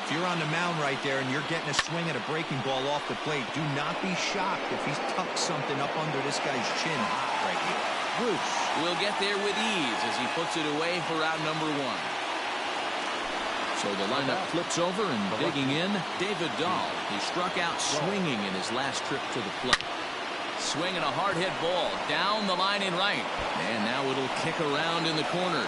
If you're on the mound right there and you're getting a swing at a breaking ball off the plate, do not be shocked if he's tucked something up under this guy's chin hot right here. Bruce will get there with ease as he puts it away for out number 1. So the lineup flips over, and digging in, David Dahl. He struck out swinging in his last trip to the plate. Swinging a hard hit ball down the line in right, and now it'll kick around in the corner.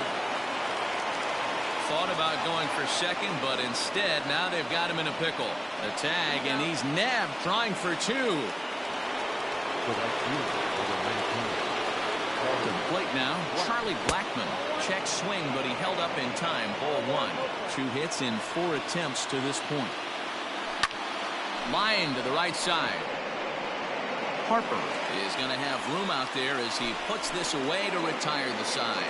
Thought about going for second, but instead now they've got him in a pickle. A tag, and he's nabbed trying for two. To the plate now, Charlie Blackmon. Check swing, but he held up in time. Ball one. 2 hits in 4 attempts to this point. Line to the right side. Harper is going to have room out there as he puts this away to retire the side.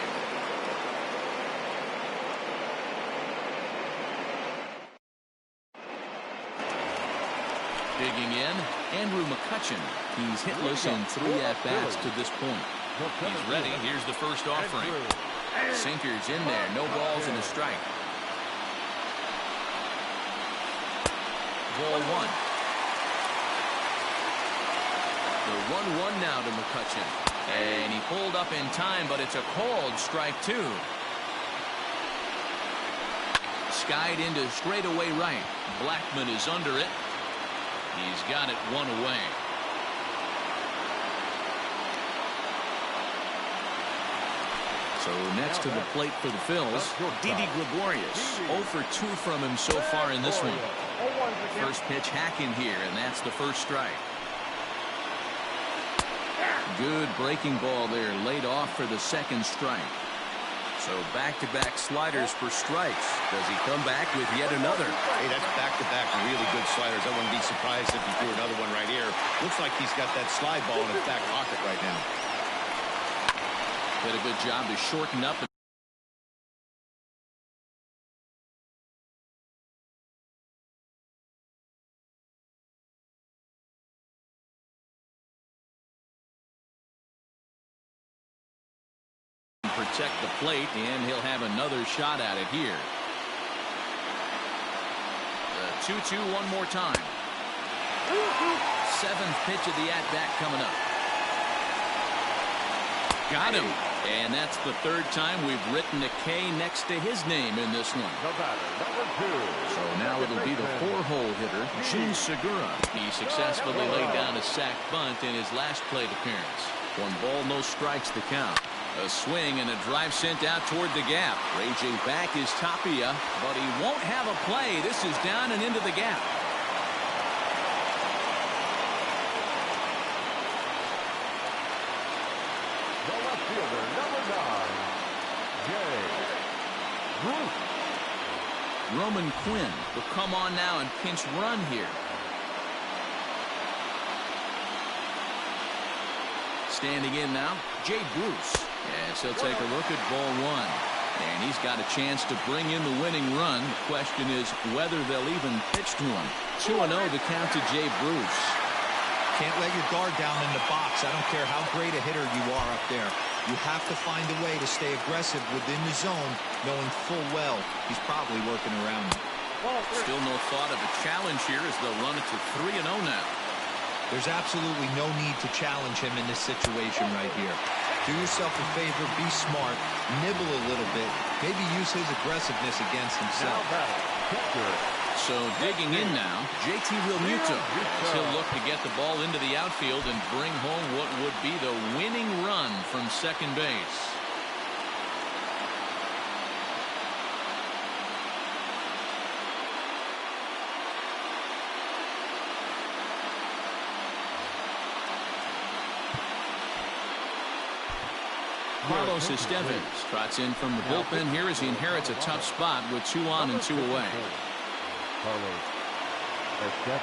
Digging in, Andrew McCutchen. He's hitless in 3 at-bats to this point. He's ready. Here's the first offering. Sinker's in there. No balls and a strike. Ball one. The 1-1 now to McCutchen. And he pulled up in time, but it's a called strike 2. Skied into straightaway right. Blackmon is under it. He's got it 1 away. So next to the plate for the Phils, Didi Gregorius. 0 for 2 from him so far in this one. First pitch hacking here, and that's the first strike. Good breaking ball there, laid off for the second strike. So back-to-back sliders for strikes. Does he come back with yet another? Hey, that's back-to-back really good sliders. I wouldn't be surprised if he threw another one right here. Looks like he's got that slide ball in his back pocket right now. Did a good job to shorten up. Protect the plate, and he'll have another shot at it here. The 2-2 one more time. 7th pitch of the at-bat coming up. Got him. And that's the 3rd time we've written a K next to his name in this one. So now it'll be the 4-hole hitter, Gene Segura. He successfully laid down a sac bunt in his last plate appearance. 1 ball, no strikes the count. A swing and a drive sent out toward the gap. Raging back is Tapia, but he won't have a play. This is down and into the gap. The left fielder, number 9, Jay Bruce. Roman Quinn will come on now and pinch run here. Standing in now, Jay Bruce. Yes, he'll take a look at ball 1. And he's got a chance to bring in the winning run. The question is whether they'll even pitch to him. 2-0 the count to Jay Bruce. Can't let your guard down in the box. I don't care how great a hitter you are up there. You have to find a way to stay aggressive within the zone, knowing full well he's probably working around you. Still no thought of a challenge here as they'll run it to 3-0 now. There's absolutely no need to challenge him in this situation right here. Do yourself a favor, be smart, nibble a little bit, maybe use his aggressiveness against himself. So digging in now, JT Realmuto. He'll look to get the ball into the outfield and bring home what would be the winning run from second base. Carlos Estevez trots in from the bullpen here as he inherits a tough spot with 2 on and 2 away. Carlos Estevez.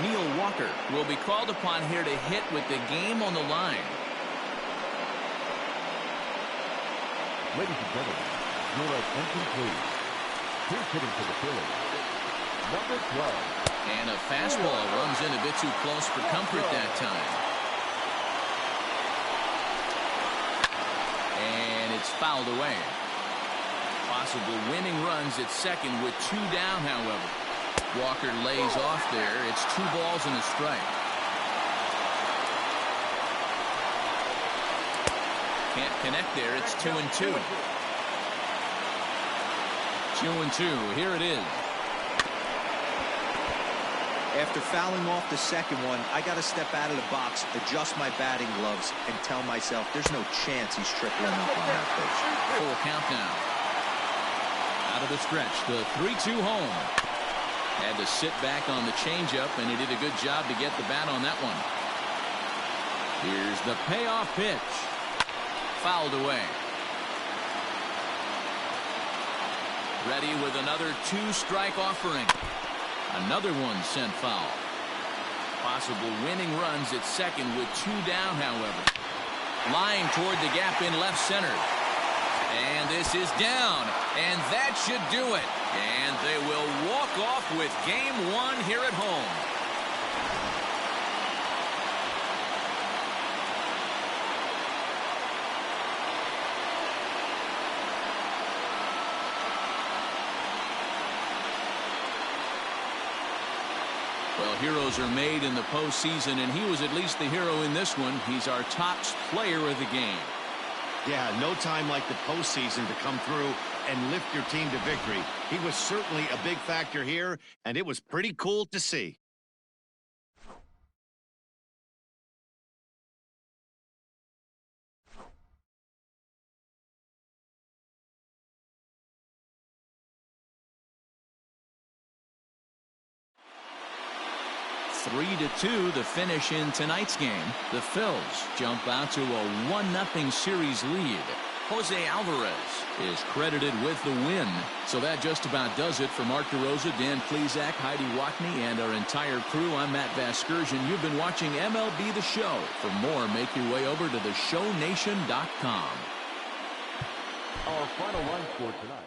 Neil Walker will be called upon here to hit with the game on the line. Ladies and gentlemen, your attention please. Here's hitting for the Phillies, number 12. And a fastball runs in a bit too close for comfort that time. And it's fouled away. Possible winning runs at second with 2 down, however. Walker lays off there. It's 2 balls and a strike. Can't connect there. It's 2-2. 2-2. Here it is. After fouling off the second one, I got to step out of the box, adjust my batting gloves, and tell myself there's no chance he's tripling up on that pitch. Full count now. Out of the stretch, the 3-2 home. Had to sit back on the changeup, and he did a good job to get the bat on that one. Here's the payoff pitch. Fouled away. Ready with another 2-strike offering. Another one sent foul. Possible winning runs at second with 2 down, however. Lying toward the gap in left center. And this is down. And that should do it. And they will walk off with game 1 here at home. Well, heroes are made in the postseason, and he was at least the hero in this one. He's our top player of the game. Yeah, no time like the postseason to come through and lift your team to victory. He was certainly a big factor here, and it was pretty cool to see. Three to 2 the finish in tonight's game. The Phillies jump out to a 1-0 series lead. Jose Alvarez is credited with the win. So that just about does it for Mark DeRosa, Dan Plesac, Heidi Watney, and our entire crew. I'm Matt Vasgersian. You've been watching MLB The Show. For more, make your way over to theshownation.com. Our final line score tonight.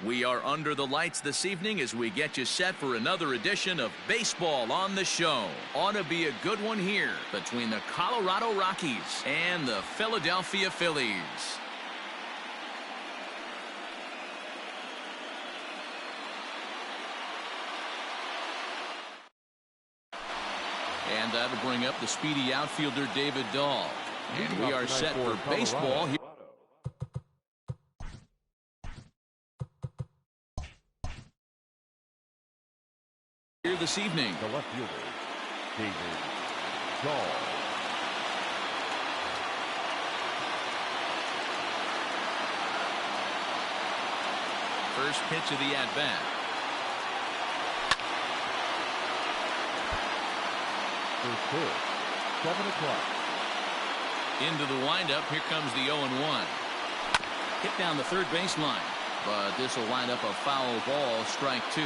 We are under the lights this evening as we get you set for another edition of Baseball on the Show. Ought to be a good one here between the Colorado Rockies and the Philadelphia Phillies. And that'll bring up the speedy outfielder David Dahl. And we are set for baseball here. Here this evening. The left fielder, David Dahl. First pitch of the at-bat. First pitch, 7 o'clock. Into the windup. Here comes the 0-1. Hit down the third baseline. But this will wind up a foul ball, strike 2.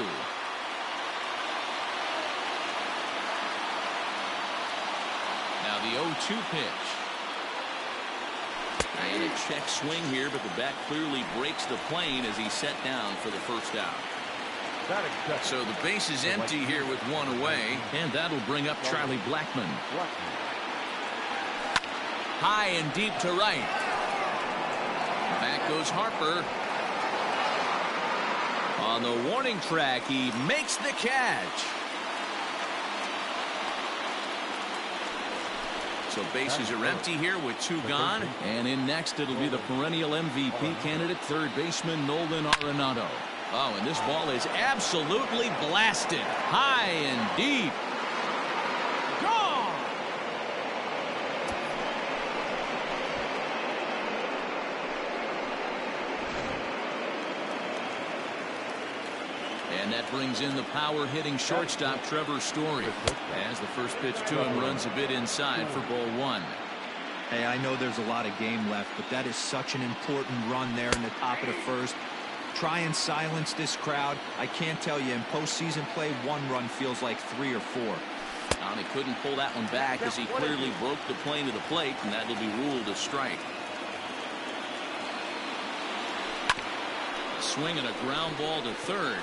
Now the 0-2 pitch. And a check swing here, but the bat clearly breaks the plane as he's set down for the first out. So the base is empty here with one away, and that'll bring up Charlie Blackmon. High and deep to right. Back goes Harper. On the warning track, he makes the catch. So bases are empty here with 2 gone. And in next, it'll be the perennial MVP candidate, third baseman Nolan Arenado. Oh, and this ball is absolutely blasted. High and deep. Gone! And that brings in the power-hitting shortstop Trevor Story as the first pitch to him runs a bit inside for ball 1. Hey, I know there's a lot of game left, but that is such an important run there in the top of the first. Try and silence this crowd. I can't tell you, in postseason play, 1 run feels like 3 or 4. And he couldn't pull that one back as he clearly broke the plane to the plate, and that'll be ruled a strike. A swing and a ground ball to third.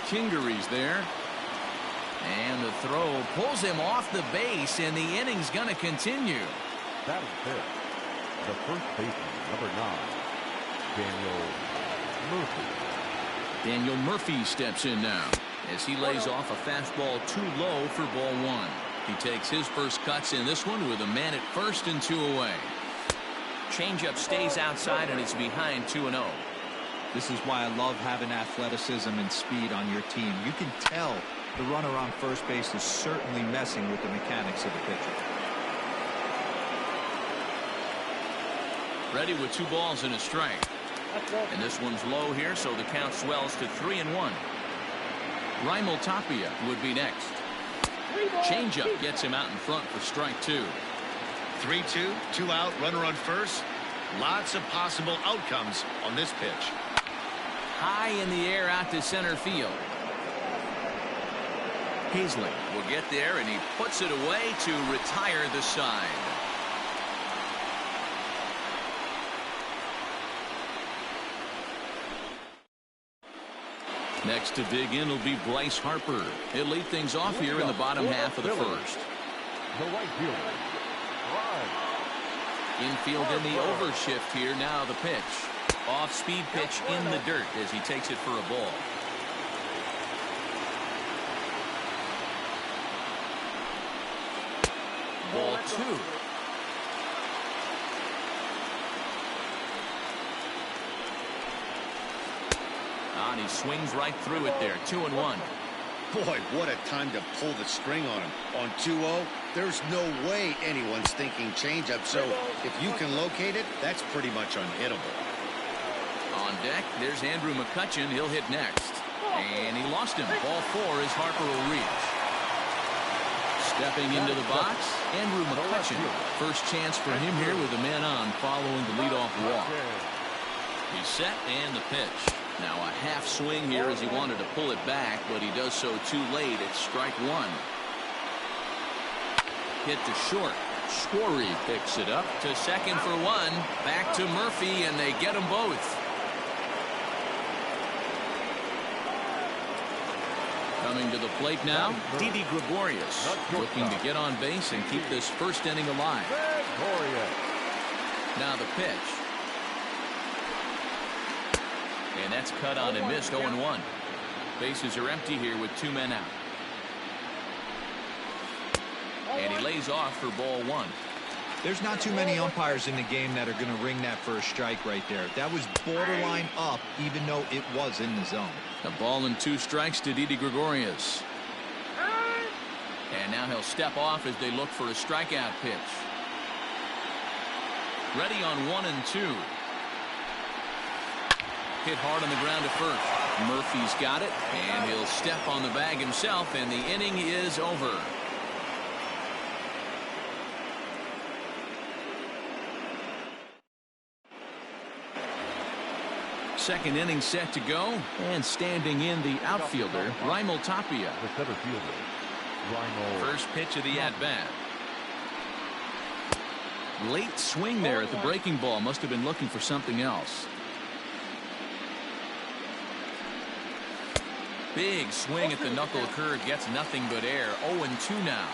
Kingery's there. And the throw pulls him off the base, and the inning's going to continue. That is it. The first baseman, number 9, Daniel Murphy. Daniel Murphy steps in now as he lays off a fastball too low for ball 1. He takes his first cuts in this one with a man at first and 2 away. Changeup stays outside, and it's behind 2-0. This is why I love having athleticism and speed on your team. You can tell the runner on first base is certainly messing with the mechanics of the pitcher. Ready with 2 balls and a strike. And this one's low here, so the count swells to 3-1. Raimel Tapia would be next. Changeup gets him out in front for strike 2. 3-2, 2 out, runner on first. Lots of possible outcomes on this pitch. High in the air out to center field. Hazley will get there, and he puts it away to retire the side. Next to dig in will be Bryce Harper. He'll lead things off here in the bottom half of the first. The right fielder, Infield in the overshift here. Now the pitch. Off-speed pitch in the dirt as he takes it for a ball. Ball 2. And he swings right through it there. 2-1. Boy, what a time to pull the string on him. On 2-0, there's no way anyone's thinking changeup. So if you can locate it, that's pretty much unhittable. On deck, there's Andrew McCutchen. He'll hit next. And he lost him. Ball 4 as Harper will reach. Stepping into the box, Andrew McCutchen. First chance for him here with a man on following the leadoff walk. He's set and the pitch. Now a half swing here as he wanted to pull it back, but he does so too late. It's strike 1. Hit to short. Story picks it up to second for 1. Back to Murphy, and they get them both. Coming to the plate now, Didi Gregorius, looking to get on base and keep this first inning alive. Now the pitch. And that's cut on and missed. 0-1. Bases are empty here with 2 men out. And he lays off for ball 1. There's not too many umpires in the game that are going to ring that first strike right there. That was borderline up, even though it was in the zone. A ball and 2 strikes to Didi Gregorius. And now he'll step off as they look for a strikeout pitch. Ready on 1 and 2. Hit hard on the ground at first. Murphy's got it, and he'll step on the bag himself, and the inning is over. Second inning set to go, and standing in the outfielder, Raimel Tapia. The center fielder, Raimel. First pitch of the at-bat. Late swing there at the breaking ball. Must have been looking for something else. Big swing at the knuckle curve. Gets nothing but air. 0-2 now.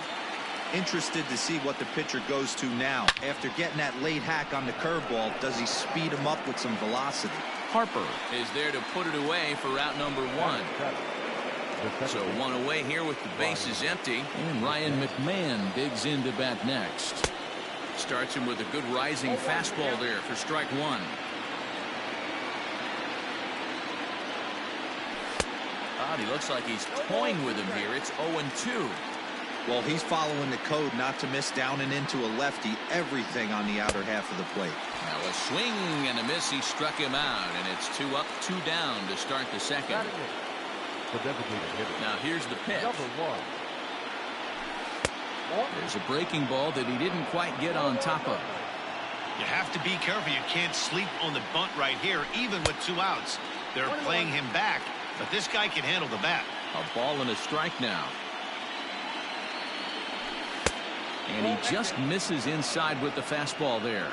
Interested to see what the pitcher goes to now. After getting that late hack on the curveball, does he speed him up with some velocity? Harper is there to put it away for out number 1. So 1 away here with the bases empty. And Ryan McMahon digs in to bat next. Starts him with a good rising fastball there for strike 1. He looks like he's toying with him here. It's 0-2. Well, he's following the code not to miss down and into a lefty. Everything on the outer half of the plate. Now a swing and a miss. He struck him out, and it's 2 up, 2 down to start the second. Now here's the pitch. There's a breaking ball that he didn't quite get on top of. You have to be careful. You can't sleep on the bunt right here, even with 2 outs. They're playing him back, but this guy can handle the bat. A ball and a strike now. And he just misses inside with the fastball there.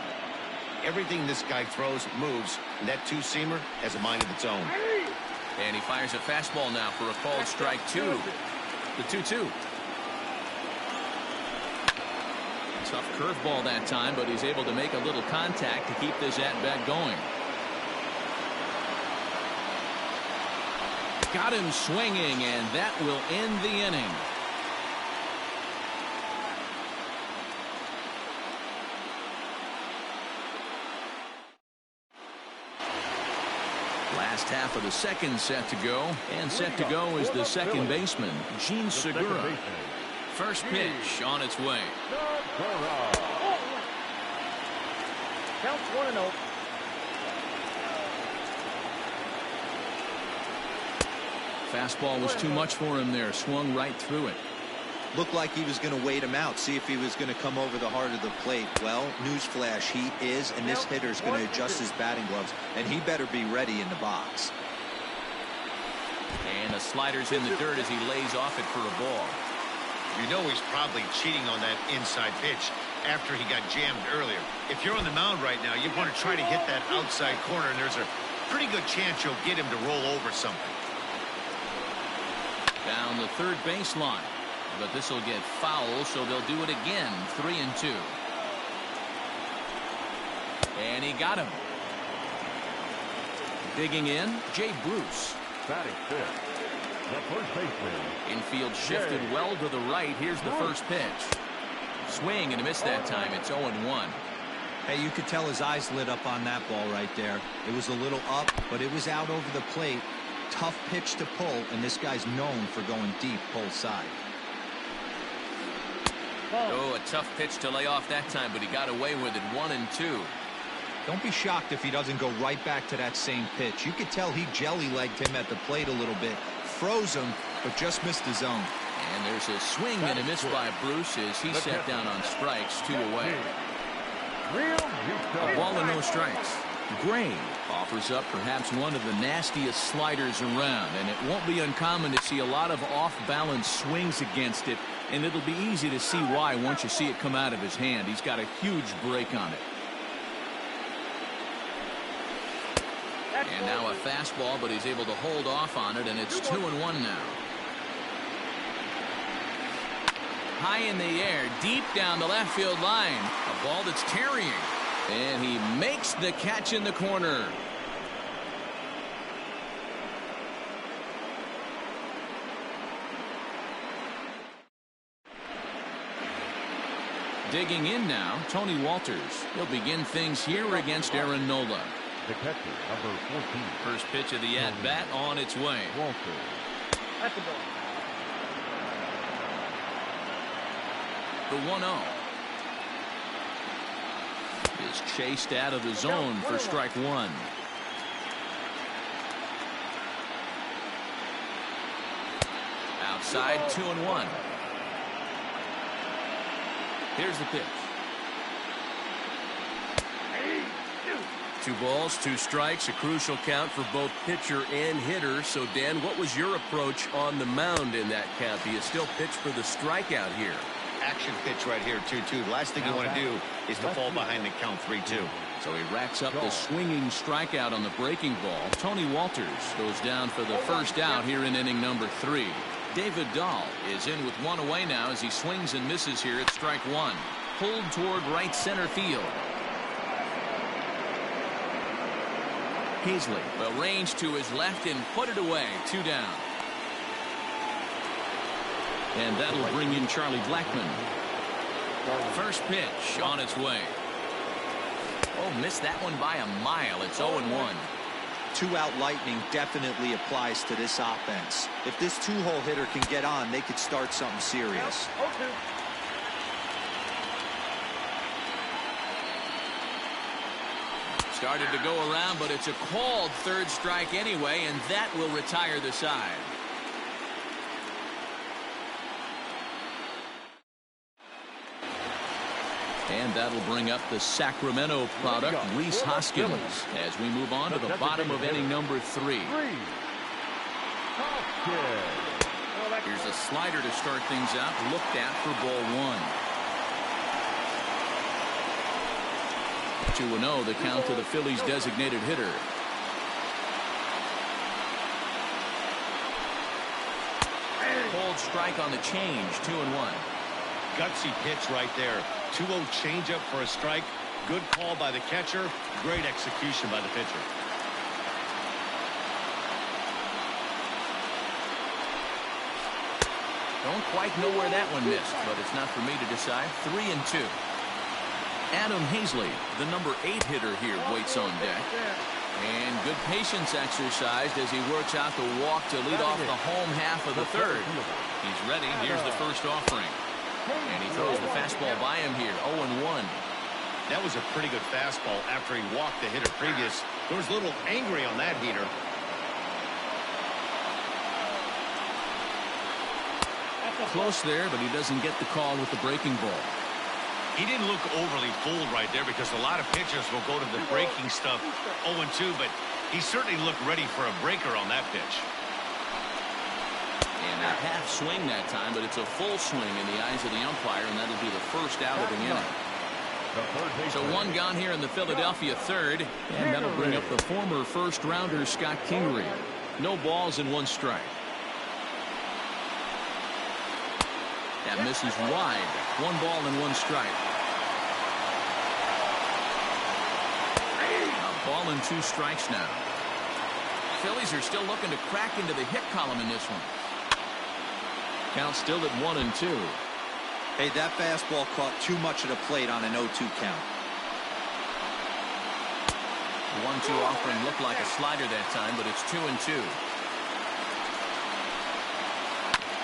Everything this guy throws moves, and that 2-seamer has a mind of its own. And he fires a fastball now for a called strike 2. The 2-2. Tough curveball that time, but he's able to make a little contact to keep this at-bat going. Got him swinging, and that will end the inning. Last half of the second set to go, and set to go is the second baseman, Gene Segura. First pitch on its way. Counts 1-0. Fastball was too much for him there. Swung right through it. Looked like he was going to wait him out, see if he was going to come over the heart of the plate. Well, newsflash, he is, and this hitter is going to adjust his batting gloves, and he better be ready in the box. And the slider's in the dirt as he lays off it for a ball. You know he's probably cheating on that inside pitch after he got jammed earlier. If you're on the mound right now, you want to try to hit that outside corner, and there's a pretty good chance you'll get him to roll over something. Down the third baseline. But this will get foul, so they'll do it again. 3-2. And he got him. Digging in, Jay Bruce. Batting fifth, the first baseman. Infield shifted well to the right. Here's the first pitch. Swing and a miss that time. It's 0-1. Hey, you could tell his eyes lit up on that ball right there. It was a little up, but it was out over the plate. Tough pitch to pull, and this guy's known for going deep pull side. Oh, a tough pitch to lay off that time, but he got away with it. 1-2. Don't be shocked if he doesn't go right back to that same pitch. You could tell he jelly-legged him at the plate a little bit. Froze him, but just missed the zone. And there's a swing and a miss by Bruce as he set down on strikes. 2 away. A ball and no strikes. Gray offers up perhaps one of the nastiest sliders around, and it won't be uncommon to see a lot of off-balance swings against it, and it'll be easy to see why once you see it come out of his hand. He's got a huge break on it. And now a fastball, but he's able to hold off on it, and it's 2-1 now. high in the air, deep down the left field line. A ball that's carrying. And he makes the catch in the corner. Digging in now, Tony Walters. He'll begin things here against Aaron Nola. The catcher, number 14. First pitch of the at-bat on its way. Walters. At the ball. The 1-0 is chased out of the zone for strike one. Outside, 2-1. Here's the pitch. 2 balls, 2 strikes, a crucial count for both pitcher and hitter. So, Dan, what was your approach on the mound in that count? Do you still pitch for the strikeout here? Action pitch right here, 2-2. Last thing you want to do is to fall behind the count 3-2. So he racks up the swinging strikeout on the breaking ball. Tony Walters goes down for the first out here in inning number 3. David Dahl is in with 1 away now as he swings and misses here at strike 1. Pulled toward right center field. Hazley will range to his left and put it away. 2 down. And that'll bring in Charlie Blackmon. First pitch on its way. Oh, missed that one by a mile. It's 0-1. 2-out lightning definitely applies to this offense. If this 2-hole hitter can get on, they could start something serious. Started to go around, but it's a called third strike anyway, and that will retire the side. And that'll bring up the Sacramento product, Rhys Hoskins, as we move on to the bottom of inning number 3. Here's a slider to start things out, looked at for ball 1. 2-0, the count to the Phillies designated hitter. Cold strike on the change, 2-1. Gutsy pitch right there. 2-0 changeup for a strike. Good call by the catcher. Great execution by the pitcher. Don't quite know where that one missed, but it's not for me to decide. 3-2. Adam Hazley, the number 8 hitter here, waits on deck. And good patience exercised as he works out the walk to lead off the home half of the 3rd. He's ready. Here's the first offering. And he throws the fastball by him here. 0-1. That was a pretty good fastball after he walked the hitter previous. There was a little angry on that heater. Close there, but he doesn't get the call with the breaking ball. He didn't look overly fooled right there because a lot of pitchers will go to the breaking stuff 0-2, but he certainly looked ready for a breaker on that pitch. And a half swing that time, but it's a full swing in the eyes of the umpire, and that'll be the first out of the inning. So 1 gone here in the Philadelphia 3rd, and that'll bring up the former first-rounder Scott Kingery. No balls and 1 strike. That misses wide. 1 ball and 1 strike. A ball and 2 strikes now. Phillies are still looking to crack into the hit column in this one. Count still at 1-2. Hey, that fastball caught too much of the plate on an 0-2 count. The 1-2 offering looked like a slider that time, but it's 2-2.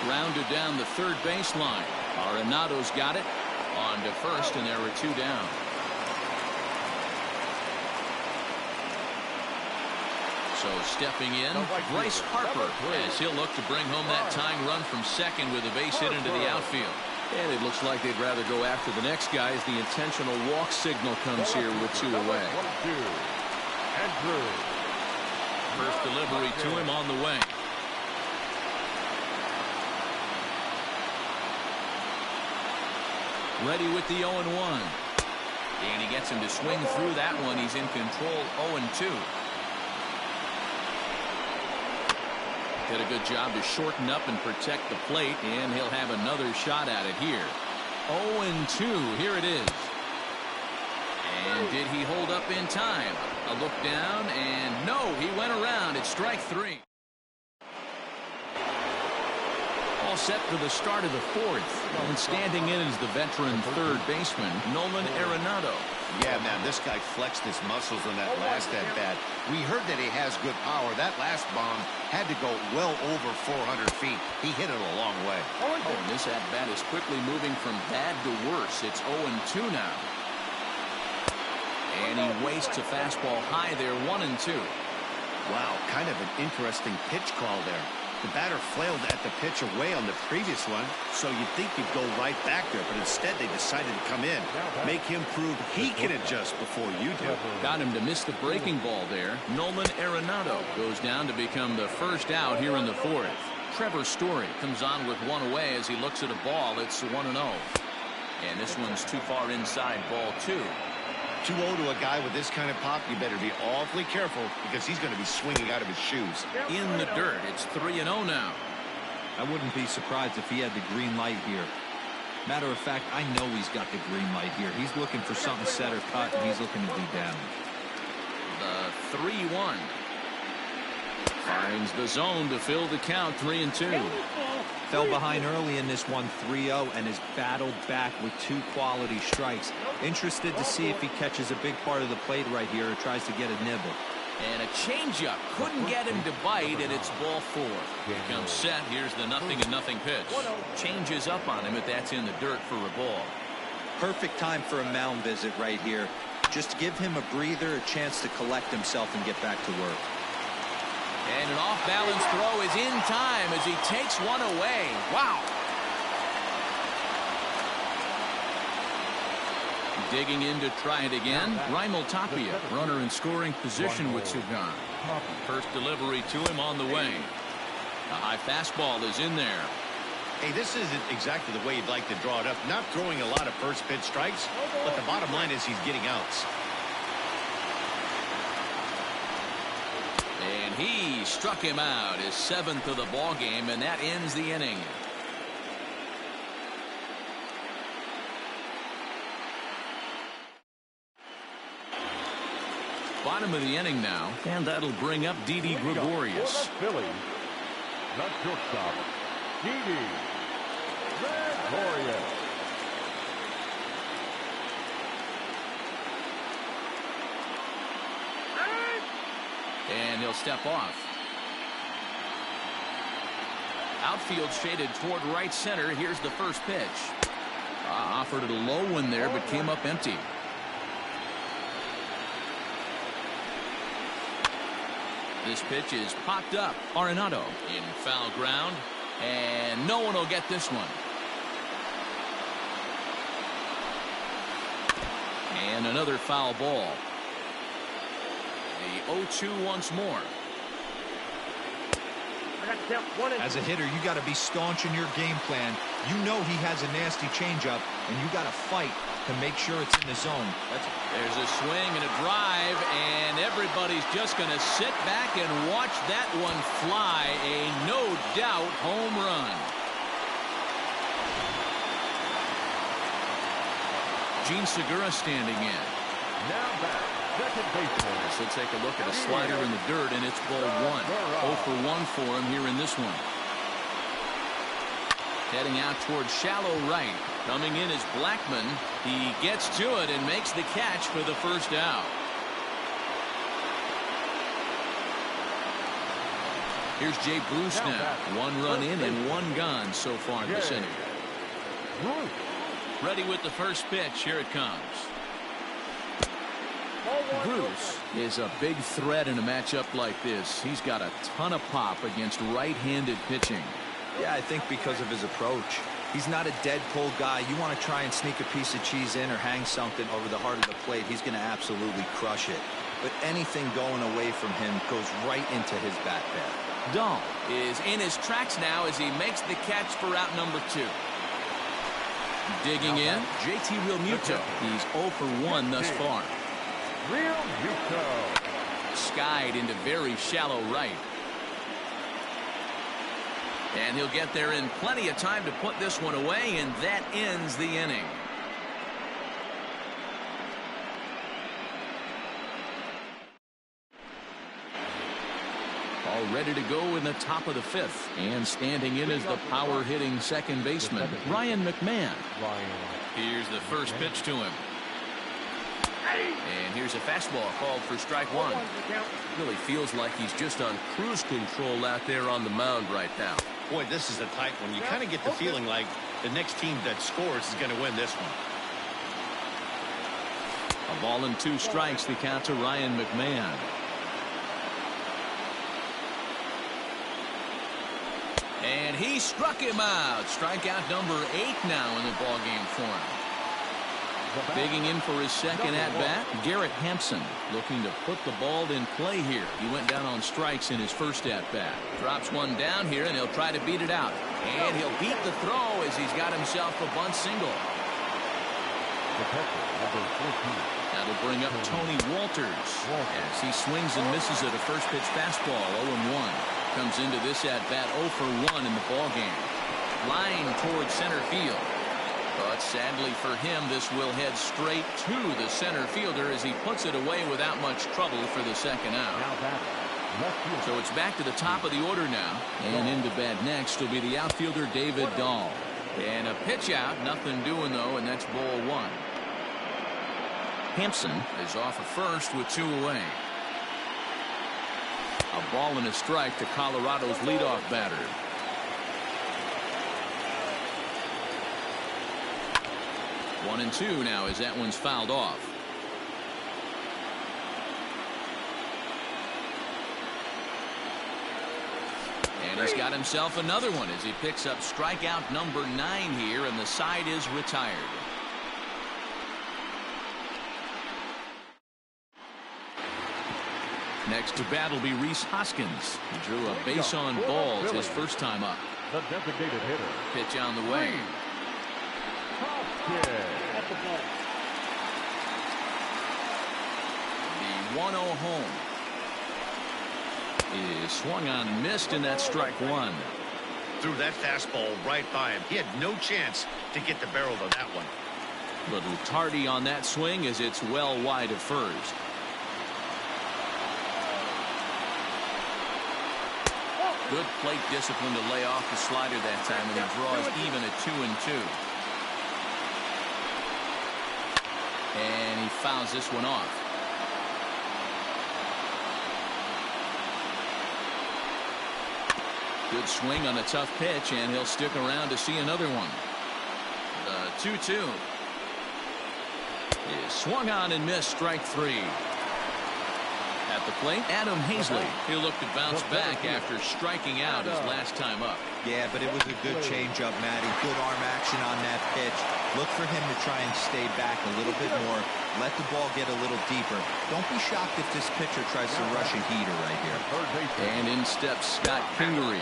Rounded down the third baseline. Arenado's got it. On to first, and there were 2 down. So stepping in, Bryce Harper, as he'll look to bring home that tying run from second with a base hit into the outfield. And it looks like they'd rather go after the next guy as the intentional walk signal comes here with 2 away. First delivery to him on the way. Ready with the 0-1. And he gets him to swing through that one. He's in control. 0-2. Did a good job to shorten up and protect the plate, and he'll have another shot at it here. 0-2. Here it is. And did he hold up in time? A look down, and no, he went around. It's strike 3. All set for the start of the 4th. And standing in is the veteran third baseman, Nolan Arenado. Yeah, man, this guy flexed his muscles on that last at-bat. We heard that he has good power. That last bomb had to go well over 400 feet. He hit it a long way. Oh, and this at-bat is quickly moving from bad to worse. It's 0-2 now. And he wastes a fastball high there, 1-2. Wow, kind of an interesting pitch call there. The batter flailed at the pitch away on the previous one, so you'd think he'd go right back there, but instead they decided to come in, make him prove he can adjust before you do. Got him to miss the breaking ball there. Nolan Arenado goes down to become the first out here in the 4th. Trevor Story comes on with one away as he looks at a ball. It's 1-0. And this one's too far inside, ball 2. 2-0 to a guy with this kind of pop, you better be awfully careful because he's going to be swinging out of his shoes. In the dirt, it's 3-0 now. I wouldn't be surprised if he had the green light here. Matter of fact, I know he's got the green light here. He's looking for something set or cut, and he's looking to do damage. The 3-1. Finds the zone to fill the count, 3-2. Fell behind early in this one, 3-0, and has battled back with 2 quality strikes. Interested to see if he catches a big part of the plate right here or tries to get a nibble. And a changeup. Couldn't get him to bite, and it's ball 4. He comes set. Here's the 0-0 pitch. Changes up on him, but that's in the dirt for a ball. Perfect time for a mound visit right here. Just give him a breather, a chance to collect himself and get back to work. And an off-balance throw is in time as he takes one away. Wow. Digging in to try it again. Raimel Tapia, runner in scoring position with 2 gone. First delivery to him on the way. A high fastball is in there. Hey, this isn't exactly the way you'd like to draw it up. Not throwing a lot of first pitch strikes, but the bottom line is he's getting outs. And he struck him out, his 7th of the ball game, and that ends the inning. Bottom of the inning now, and that'll bring up Didi Gregorius. Phillies, the shortstop, Didi Gregorius. And he'll step off. Outfield shaded toward right center. Here's the first pitch. Offered it a low one there, but came up empty. This pitch is popped up. Arenado in foul ground, and no one will get this one. And another foul ball. The 0-2 once more. As a hitter, you got to be staunch in your game plan. You know he has a nasty changeup, and you got to fight to make sure it's in the zone. There's a swing and a drive, and everybody's just going to sit back and watch that one fly. A no doubt home run. Gene Segura standing in. Now back, second baseman. So we'll take a look at a slider in the dirt, and it's ball 1. 0 for 1 for him here in this one. Heading out towards shallow right. Coming in is Blackman. He gets to it and makes the catch for the first out. Here's Jay Bruce now. 1 run in and 1 gone so far this inning. Ready with the first pitch. Here it comes. Bruce is a big threat in a matchup like this. He's got a ton of pop against right-handed pitching. Yeah, I think because of his approach. He's not a dead pull guy. You want to try and sneak a piece of cheese in or hang something over the heart of the plate, he's going to absolutely crush it. But anything going away from him goes right into his bat path. Dahl is in his tracks now as he makes the catch for out number 2. Digging in, JT Realmuto. He's 0 for 1 thus far. Realmuto. Skied into very shallow right. And he'll get there in plenty of time to put this one away, and that ends the inning. All ready to go in the top of the fifth. And standing in is the power-hitting second baseman, Ryan McMahon. Here's the first pitch to him. And here's a fastball called for strike one. Really feels like he's just on cruise control out there on the mound right now. Boy, this is a tight one. You kind of get the feeling like the next team that scores is going to win this one. A ball and 2 strikes, the count to Ryan McMahon. And he struck him out. Strikeout number 8 now in the ballgame for him. Digging in for his second at-bat, Garrett Hampson, looking to put the ball in play here. He went down on strikes in his first at-bat. Drops one down here, and he'll try to beat it out. And he'll beat the throw as he's got himself a bunt single. That'll bring up Tony Walters as he swings and misses at a first-pitch fastball, 0-1. Comes into this at-bat 0 for 1 in the ballgame. Line towards center field. But sadly for him, this will head straight to the center fielder as he puts it away without much trouble for the second out. So it's back to the top of the order now. And into bat next will be the outfielder David Dahl. And a pitch out, nothing doing though, and that's ball 1. Hampson is off of first with 2 away. A ball and a strike to Colorado's leadoff batter. One and 2 now as that one's fouled off. And he's got himself another one as he picks up strikeout number 9 here, and the side is retired. Next to bat will be Rhys Hoskins. He drew a base on balls his first time up. The designated hitter. Pitch on the way. The 1-0 home is swung on and missed, and that's strike 1. Threw that fastball right by him. He had no chance to get the barrel of that one. Little tardy on that swing as it's well wide of first. Good plate discipline to lay off the slider that time, and he draws even at 2-2. And he fouls this one off. Good swing on a tough pitch, and he'll stick around to see another one. The 2-2 is swung on and missed, strike 3. At the plate, Adam Hazley. He'll look to bounce back after striking out his last time up. Yeah, but it was a good changeup, Matty. Good arm action on that pitch. Look for him to try and stay back a little bit more. Let the ball get a little deeper. Don't be shocked if this pitcher tries to rush a heater right here. And in steps Scott Kingery.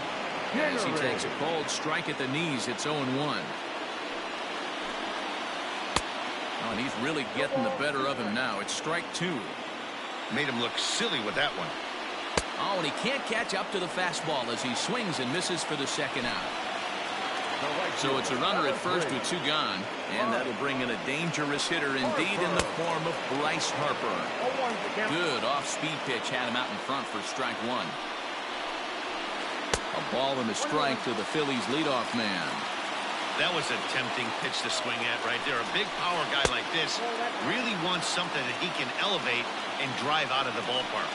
As he takes a cold strike at the knees, it's 0-1. Oh, and he's really getting the better of him now. It's strike 2. Made him look silly with that one. Oh, and he can't catch up to the fastball as he swings and misses for the second out. So it's a runner at first with 2 gone, and that'll bring in a dangerous hitter indeed in the form of Bryce Harper. Good off-speed pitch had him out in front for strike 1. A ball and a strike to the Phillies leadoff man. That was a tempting pitch to swing at right there. A big power guy like this really wants something that he can elevate and drive out of the ballpark.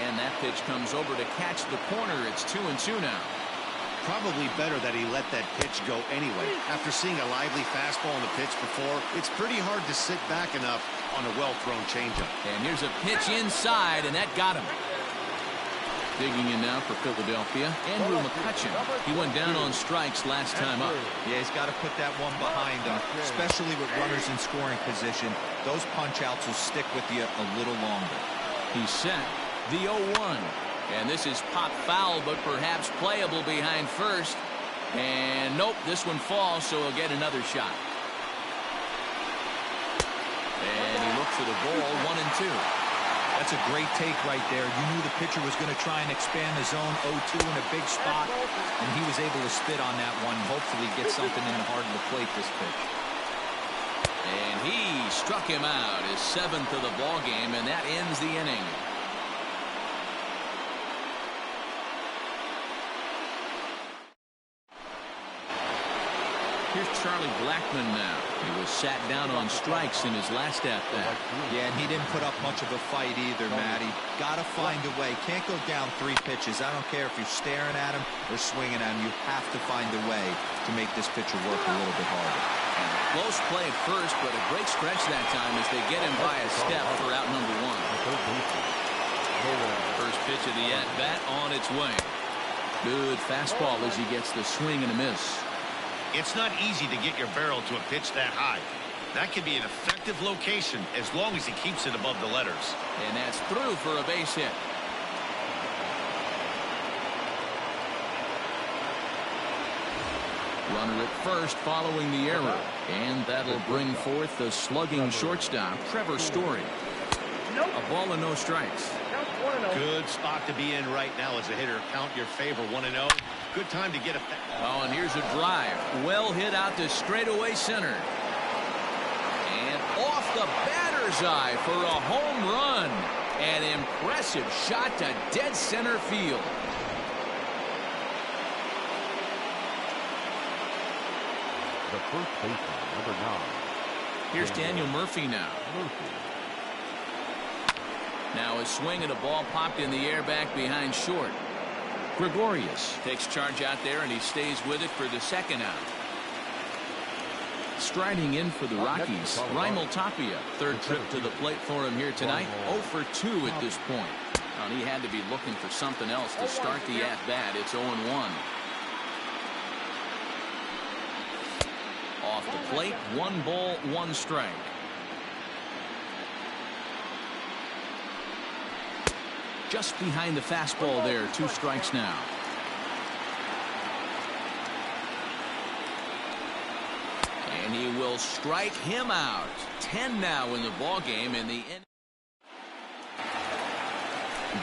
And that pitch comes over to catch the corner. It's 2-2 now. Probably better that he let that pitch go anyway. After seeing a lively fastball on the pitch before, it's pretty hard to sit back enough on a well-thrown changeup. And here's a pitch inside, and that got him. Digging in now for Philadelphia, Andrew McCutchen. He went down on strikes last time up. Yeah, he's got to put that one behind him, especially with runners in scoring position. Those punch-outs will stick with you a little longer. He's set. The 0-1. And this is pop foul, but perhaps playable behind first. And nope, this one falls, so he'll get another shot. And he looks for the ball, 1-2. That's a great take right there. You knew the pitcher was going to try and expand the zone 0-2 in a big spot, and he was able to spit on that one. Hopefully get something in the heart of the plate this pitch. And he struck him out, his 7th of the ball game, and that ends the inning. Here's Charlie Blackmon now. He was sat down on strikes in his last at-bat. Yeah, and he didn't put up much of a fight either, Matty. Got to find a way. Can't go down 3 pitches. I don't care if you're staring at him or swinging at him. You have to find a way to make this pitcher work a little bit harder. And a close play at first, but a great stretch that time as they get him by a step for out number 1. First pitch of the at-bat on its way. Good fastball as he gets the swing and a miss. It's not easy to get your barrel to a pitch that high. That could be an effective location as long as he keeps it above the letters. And that's through for a base hit. Runner at first following the error. And that'll bring forth the slugging shortstop, Trevor Story. A ball and no strikes. Good spot to be in right now as a hitter. Count your favor, 1-0. Good time to get a... Oh, and here's a drive. Well hit out to straightaway center. And off the batter's eye for a home run. An impressive shot to dead center field. The first baseman, number 9. Here's Daniel Murphy now. Now a swing and a ball popped in the air back behind short. Gregorius takes charge out there, and he stays with it for the second out. Striding in for the Rockies, Raimel Tapia. Third trip to the plate for him here tonight. 0 for 2 at this point. Well, he had to be looking for something else to start the at-bat. It's 0-1. Off the plate, 1 ball, 1 strike. Just behind the fastball there. 2 strikes now. And he will strike him out. 10 now in the ball game in the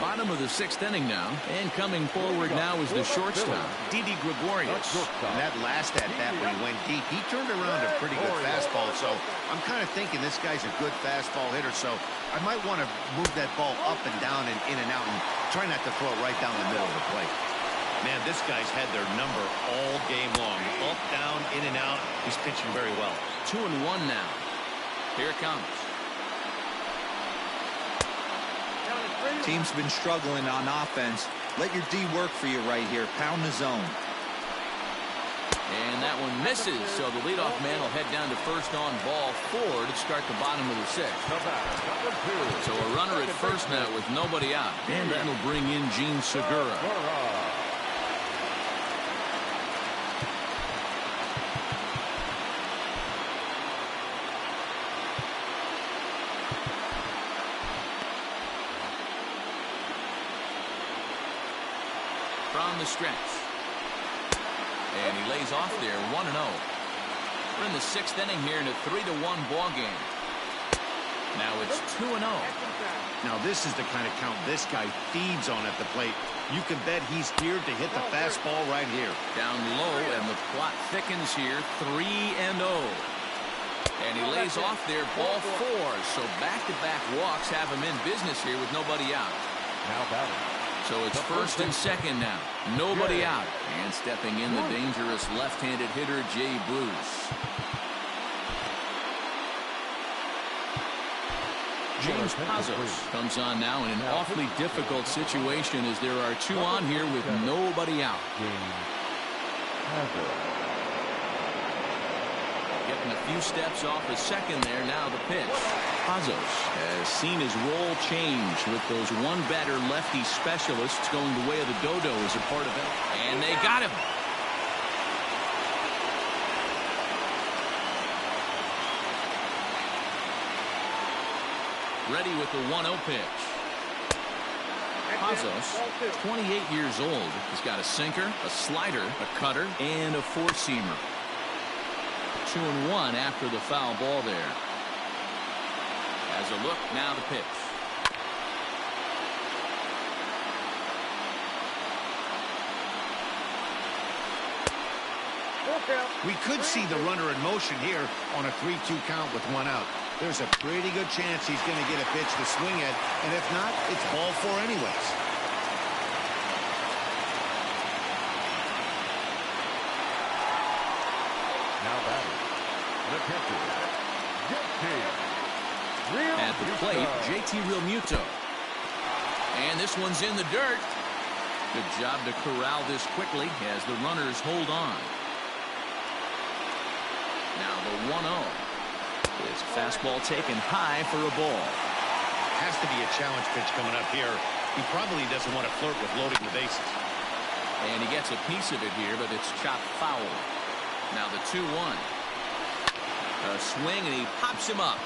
bottom of the 6th inning now. And coming forward now is the shortstop, Didi Gregorius. And that last at-bat when he went deep, he turned around a pretty good fastball. So I'm kind of thinking this guy's a good fastball hitter. So I might want to move that ball up and down and in and out and try not to throw it right down the middle of the plate. Man, this guy's had their number all game long. Up, down, in and out. He's pitching very well. 2-1 now. Here it comes. Team's been struggling on offense. Let your D work for you right here. Pound the zone. And that one misses, so the leadoff man will head down to first on ball 4 to start the bottom of the 6th. So a runner at first now with nobody out. And that'll bring in Gene Segura. From the stretch. And he lays off there, 1-0. We're in the 6th inning here in a 3-1 ball game. Now it's 2-0. Now this is the kind of count this guy feeds on at the plate. You can bet he's geared to hit the fastball right here. Down low, and the plot thickens here, 3-0. And he lays off there, ball 4. So back-to-back walks have him in business here with nobody out. Now batting. So it's first and second now. Nobody out. And stepping in the dangerous left-handed hitter, Jay Bruce. James Pazos comes on now in an awfully difficult situation as there are 2 on here with nobody out. Getting a few steps off a second there. Now the pitch. Pazos has seen his role change with those one-batter lefty specialists going the way of the dodo as a part of it. And they got him. Ready with the 1-0 pitch. Pazos, 28 years old. He's got a sinker, a slider, a cutter, and a 4-seamer. 2-1 after the foul ball there. As a look, now the pitch. We could see the runner in motion here on a 3-2 count with 1 out. There's a pretty good chance he's going to get a pitch to swing at, and if not, it's ball 4 anyways. Now batting, the catcher, JT At the plate, JT Realmuto. And this one's in the dirt. Good job to corral this quickly as the runners hold on. Now the 1-0. His fastball taken high for a ball. Has to be a challenge pitch coming up here. He probably doesn't want to flirt with loading the bases. And he gets a piece of it here, but it's chopped foul. Now the 2-1. A swing, and he pops him up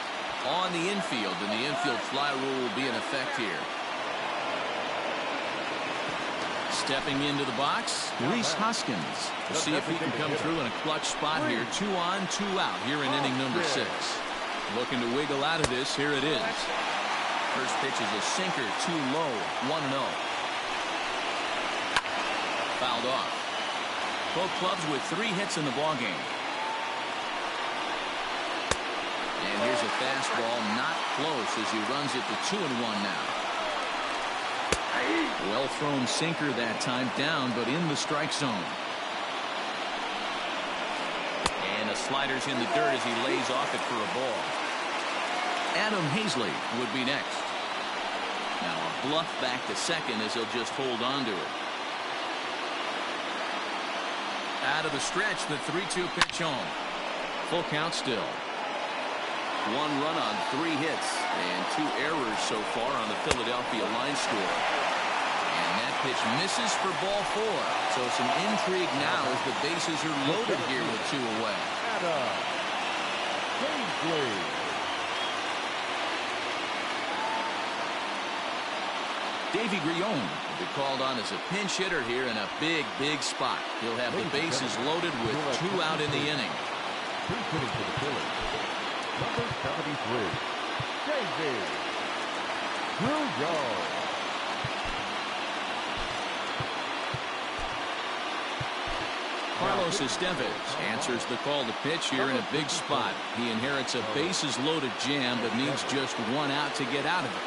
on the infield, and the infield fly rule will be in effect here. Stepping into the box, Rhys Hoskins. We'll see if he can come through in a clutch spot here. 2 on, 2 out here in inning number 6. Looking to wiggle out of this. Here it is. First pitch is a sinker, too low. 1-0. Fouled off. Both clubs with 3 hits in the ballgame. And here's a fastball, not close as he runs it to 2-1 now. Well thrown sinker that time, down but in the strike zone. And a slider's in the dirt as he lays off it for a ball. Adam Hazley would be next. Now a bluff back to second as he'll just hold on to it. Out of the stretch, the 3-2 pitch home. Full count still. 1 run on 3 hits and 2 errors so far on the Philadelphia line score. And that pitch misses for ball 4. So some intrigue now as the bases are loaded here with 2 away. Davey Grion will be called on as a pinch hitter here in a big spot. He'll have the bases loaded with 2 out in the inning. Hitting for the Phillies, number 73, Davey Grion. Carlos Estevez answers the call to pitch here in a big spot. He inherits a bases loaded jam but needs just 1 out to get out of it.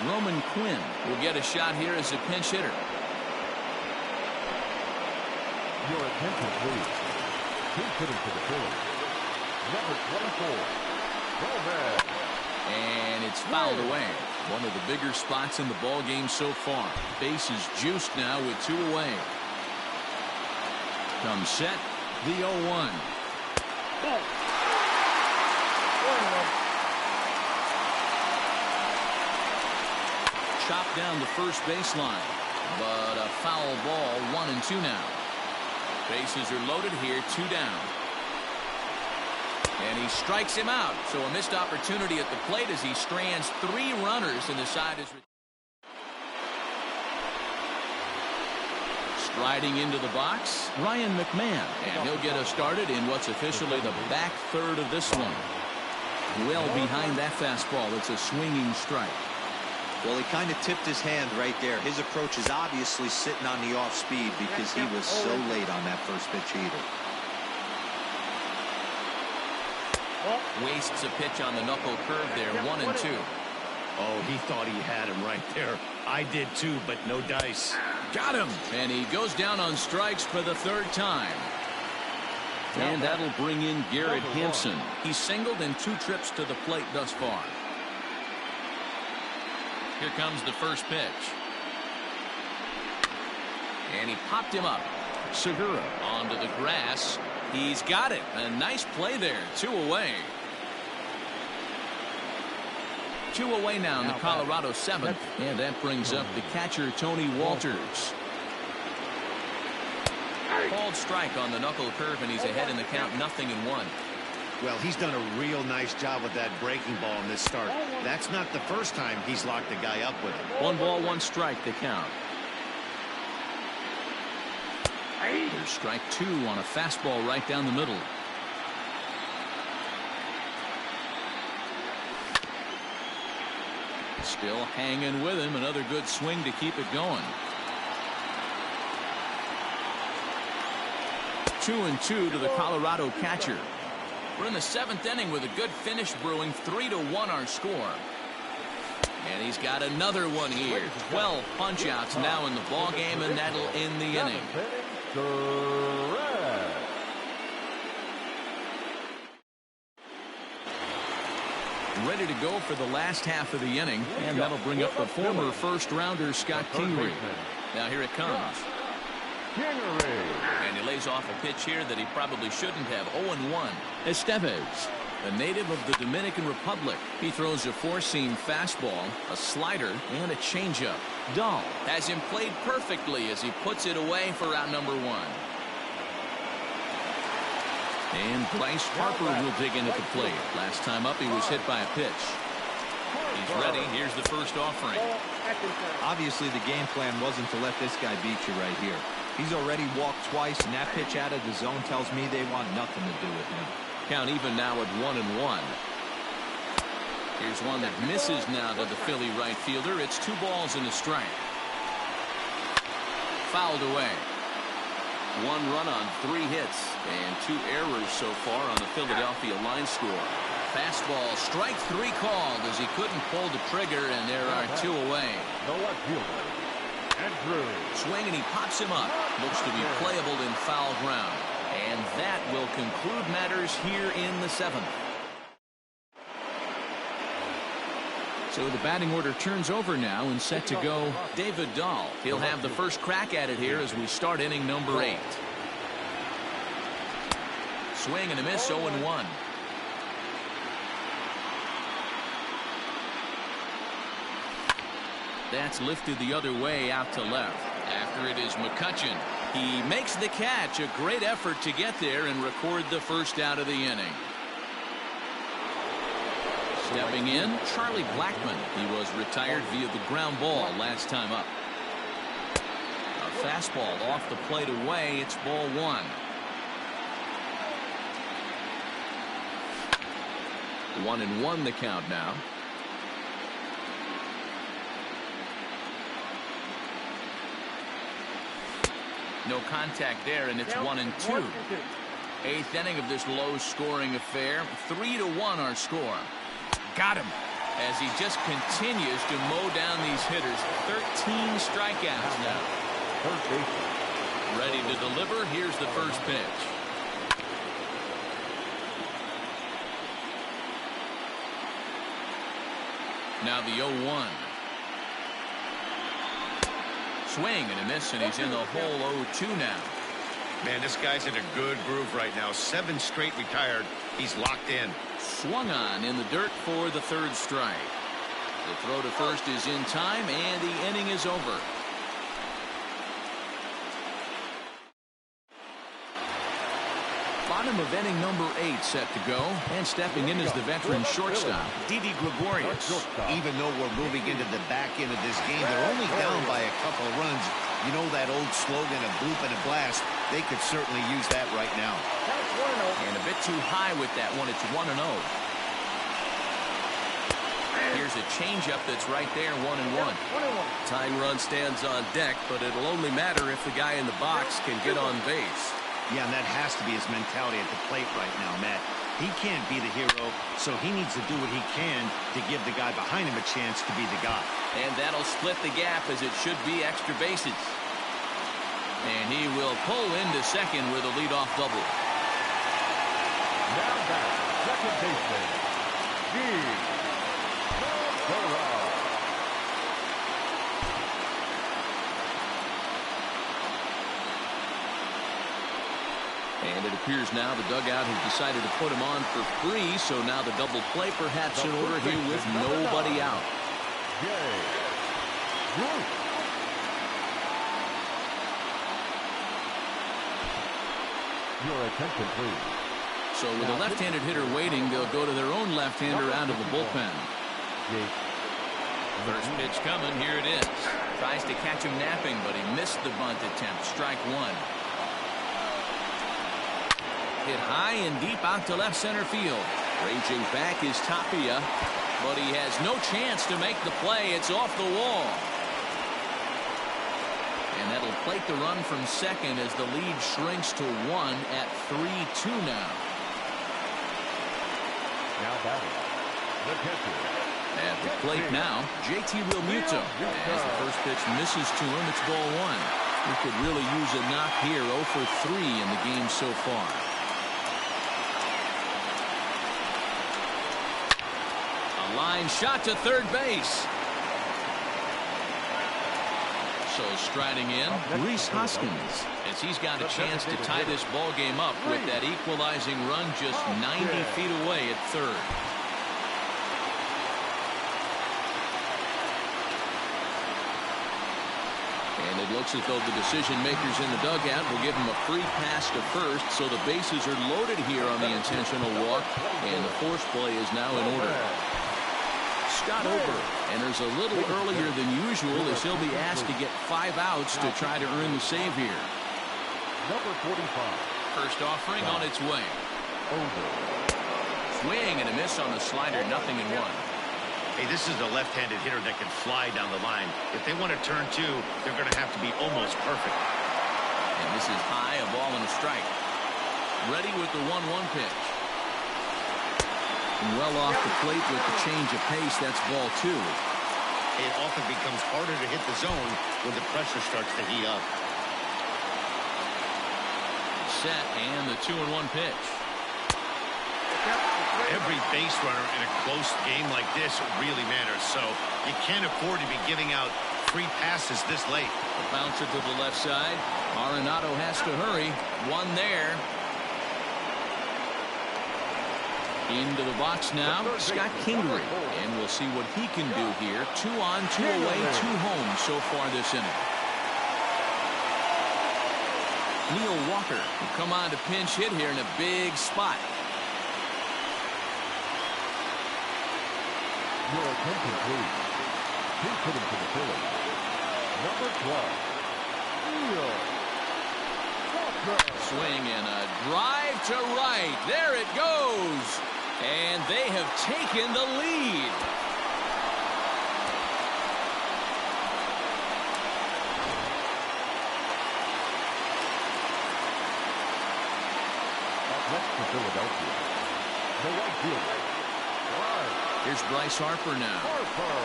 Roman Quinn will get a shot here as a pinch hitter. Your attention, please. He's hitting for the Phillies, number 24, Gomez. And it's fouled away. One of the bigger spots in the ball game so far. Bases juiced now with 2 away. Comes set, the 0-1. Chopped down the first baseline, but a foul ball. 1-2 now. Bases are loaded here, 2 down. And he strikes him out. So a missed opportunity at the plate as he strands 3 runners and the side is striding into the box, Ryan McMahon, and he'll get us started in what's officially the back third of this one. Well behind that fastball. It's a swinging strike. Well, he kind of tipped his hand right there. His approach is obviously sitting on the off speed because he was so late on that first pitch either. Wastes a pitch on the knuckle curve there. 1-2. Oh, he thought he had him right there. I did too, but no dice. Got him. And he goes down on strikes for the 3rd time. And that'll bring in Garrett Hampson. He's singled in 2 trips to the plate thus far. Here comes the first pitch. And he popped him up. Segura onto the grass. He's got it. A nice play there. 2 away. 2 away now in the Colorado 7th. And that brings up the catcher, Tony Walters. Called strike on the knuckle curve, and he's ahead in the count, 0-1. Well, he's done a real nice job with that breaking ball in this start. That's not the first time he's locked a guy up with it. 1 ball, 1 strike, the count. There's strike 2 on a fastball right down the middle. Still hanging with him. Another good swing to keep it going. 2-2 to the Colorado catcher. We're in the 7th inning with a good finish brewing. 3-1 our score. And he's got another one here. 12 punch-outs now in the ball game, and that'll end the inning. Ready to go for the last half of the inning, and that'll bring up the former first-rounder Scott Kingery. Now here it comes. And he lays off a pitch here that he probably shouldn't have. 0-1. Estevez, a native of the Dominican Republic. He throws a four-seam fastball, a slider, and a changeup. Dahl has him played perfectly as he puts it away for out number 1. And Bryce Harper will dig in at the plate. Last time up, he was hit by a pitch. He's ready. Here's the first offering. Obviously, the game plan wasn't to let this guy beat you right here. He's already walked twice, and that pitch out of the zone tells me they want nothing to do with him. Count even now at 1-1. Here's one that misses now to the Philly right fielder. It's 2 balls and a strike. Fouled away. 1 run on 3 hits and 2 errors so far on the Philadelphia line score. Fastball, strike 3 called as he couldn't pull the trigger, and there are 2 away. Swing, and he pops him up. Looks to be playable in foul ground. And that will conclude matters here in the 7th. So the batting order turns over now, and set to go David Dahl. He'll have the first crack at it here as we start inning number 8. Swing and a miss, 0-1. That's lifted the other way out to left. After it is McCutchen. He makes the catch. A great effort to get there and record the first out of the inning. Stepping in, Charlie Blackmon. He was retired via the ground ball last time up. A fastball off the plate away. It's ball 1. 1-1 the count now. No contact there, and it's 1-2. 8th inning of this low-scoring affair. 3-1 our score. Got him as he just continues to mow down these hitters. 13 strikeouts now. Ready to deliver. Here's the first pitch. Now the 0-1. Swing and a miss, and he's in the hole. 0-2 now. Man, this guy's in a good groove right now. 7 straight retired. He's locked in. Swung on in the dirt for the 3rd strike. The throw to first is in time, and the inning is over. Bottom of inning number 8 set to go, and stepping in is the veteran shortstop, Didi Gregorius. Even though we're moving into the back end of this game, they're only down by a couple of runs. You know that old slogan, a bloop and a blast. They could certainly use that right now. And a bit too high with that one. It's 1-0. Here's a changeup that's right there, 1-1. Tying run stands on deck, but it'll only matter if the guy in the box can get on base. Yeah, and that has to be his mentality at the plate right now, Matt. He can't be the hero, so he needs to do what he can to give the guy behind him a chance to be the guy. And that'll split the gap, as it should be extra bases. And he will pull into second with a leadoff double. Now back, second baseman, And it appears now the dugout has decided to put him on for free, so now the double play perhaps in order here with nobody out. Your attention, please. So with a left-handed hitter waiting, they'll go to their own left-hander out of the bullpen. First pitch coming. Here it is. Tries to catch him napping, but he missed the bunt attempt. Strike 1. Hit high and deep out to left center field. Raging back is Tapia. But he has no chance to make the play. It's off the wall. And that'll plate the run from second as the lead shrinks to 1 at 3-2 now. Now batting, the catcher. At the plate now, JT Realmuto. As the first pitch misses to him, it's ball 1. He could really use a knock here. 0 for 3 in the game so far. A line shot to third base. So striding in, Rhys Hoskins, as he's got a chance to tie this ball game up with that equalizing run just 90 feet away at third. And it looks as though the decision makers in the dugout will give him a free pass to first, so the bases are loaded here on the intentional walk, and the force play is now in order. Scott Ober enters a little earlier than usual as he'll be asked to get 5 outs to try to earn the save here. Number 45. First offering on its way. Swing and a miss on the slider, 0-1. Hey, this is a left-handed hitter that can fly down the line. If they want to turn 2, they're going to have to be almost perfect. And this is high, a ball and a strike. Ready with the 1-1 pitch. Well off the plate with the change of pace. That's ball 2. It often becomes harder to hit the zone when the pressure starts to heat up. Set and the 2-1 pitch. Every base runner in a close game like this really matters, so you can't afford to be giving out free passes this late. A bouncer to the left side. Arenado has to hurry. 1 there. Into the box now, Scott Kingery. And we'll see what he can do here. 2 on, 2 away, 2 home so far this inning. Neil Walker will come on to pinch hit here in a big spot. Your attention, please. Pinch hitting for the Phillies. Number 12. Neil Walker. Swing and a drive to right. There it goes. And they have taken the lead. Up next for Philadelphia, the right fielder. Here's Bryce Harper now. Harper.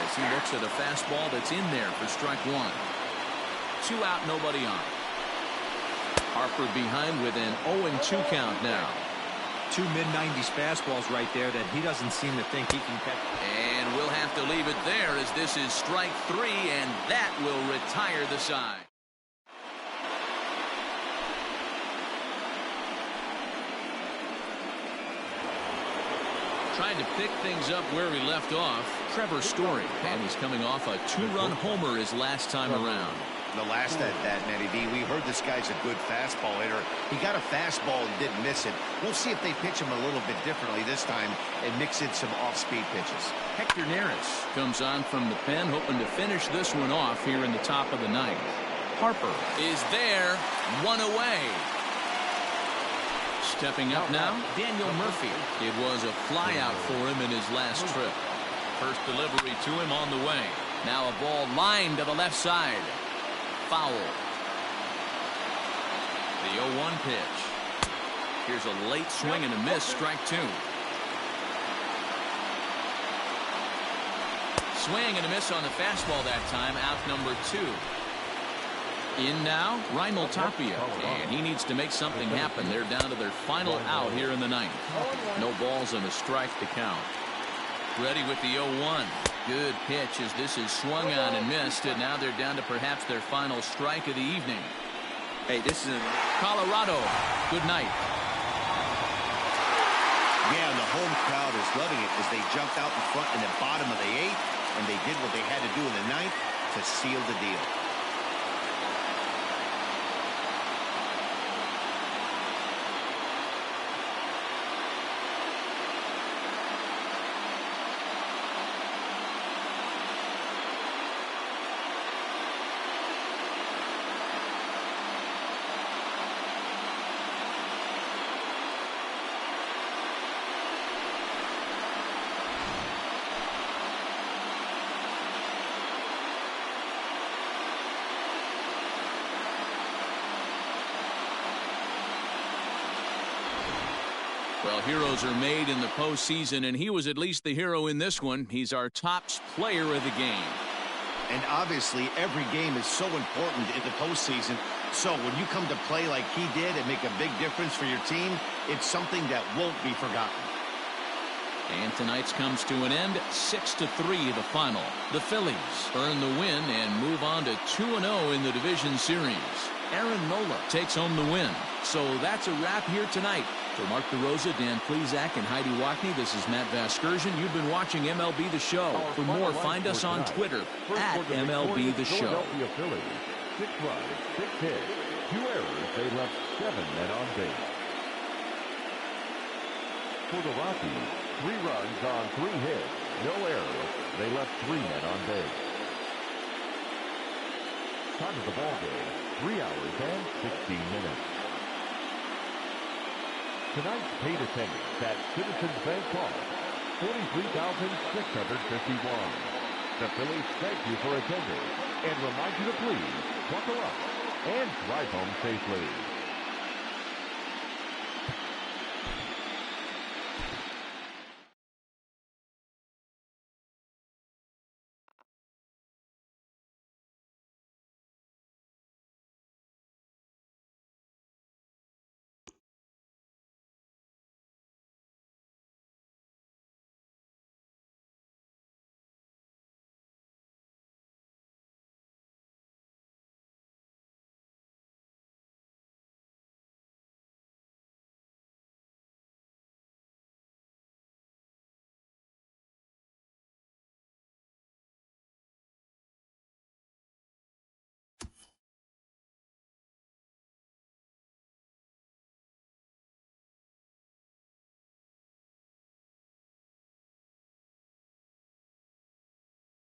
As he looks at a fastball that's in there for strike 1. 2 out, nobody on. Harper behind with an 0-2 count now. 2 mid-90s fastballs right there that he doesn't seem to think he can catch. And we'll have to leave it there as this is strike 3, and that will retire the side. Trying to pick things up where we left off, Trevor Story, and he's coming off a 2-run homer his last time around. The last at that, Nettie B, we heard this guy's a good fastball hitter. He got a fastball and didn't miss it. We'll see if they pitch him a little bit differently this time and mix in some off-speed pitches. Hector Neris comes on from the pen, hoping to finish this one off here in the top of the 9th. Harper is there, 1 away. Stepping up now, Daniel Murphy. It was a flyout for him in his last trip. First delivery to him on the way. Now a ball lined to the left side. Foul. The 0-1 pitch. Here's a late swing and a miss, strike 2. Swing and a miss on the fastball that time, out number 2. In now, Raimel Tapia, and he needs to make something happen. They're down to their final out here in the 9th. No balls and a strike to count. Ready with the 0-1. Good pitch as this is swung on and missed, and now they're down to perhaps their final strike of the evening. Hey, this is Colorado. Good night. Yeah, and the home crowd is loving it as they jumped out in front in the bottom of the 8th, and they did what they had to do in the 9th to seal the deal. Well, heroes are made in the postseason, and he was at least the hero in this one. He's our top player of the game. And obviously, every game is so important in the postseason. So when you come to play like he did and make a big difference for your team, it's something that won't be forgotten. And tonight's comes to an end, 6-3 the final. The Phillies earn the win and move on to 2-0 in the division series. Aaron Nola takes home the win. So that's a wrap here tonight. For Mark DeRosa, Dan Plezak, and Heidi Wackney, this is Matt Vasgersian. You've been watching MLB The Show. For more, find us on Twitter at MLB The Show. Philadelphia Phillies, 6 runs, 6 hits, 2 errors. They left 7 men on base. For the Rockies, 3 runs on 3 hits, no errors. They left 3 men on base. Time of the ball game, 3 hours and 16 minutes. Tonight's paid attendance at Citizens Bank Park, 43,651. The Phillies thank you for attending and remind you to please buckle up and drive home safely.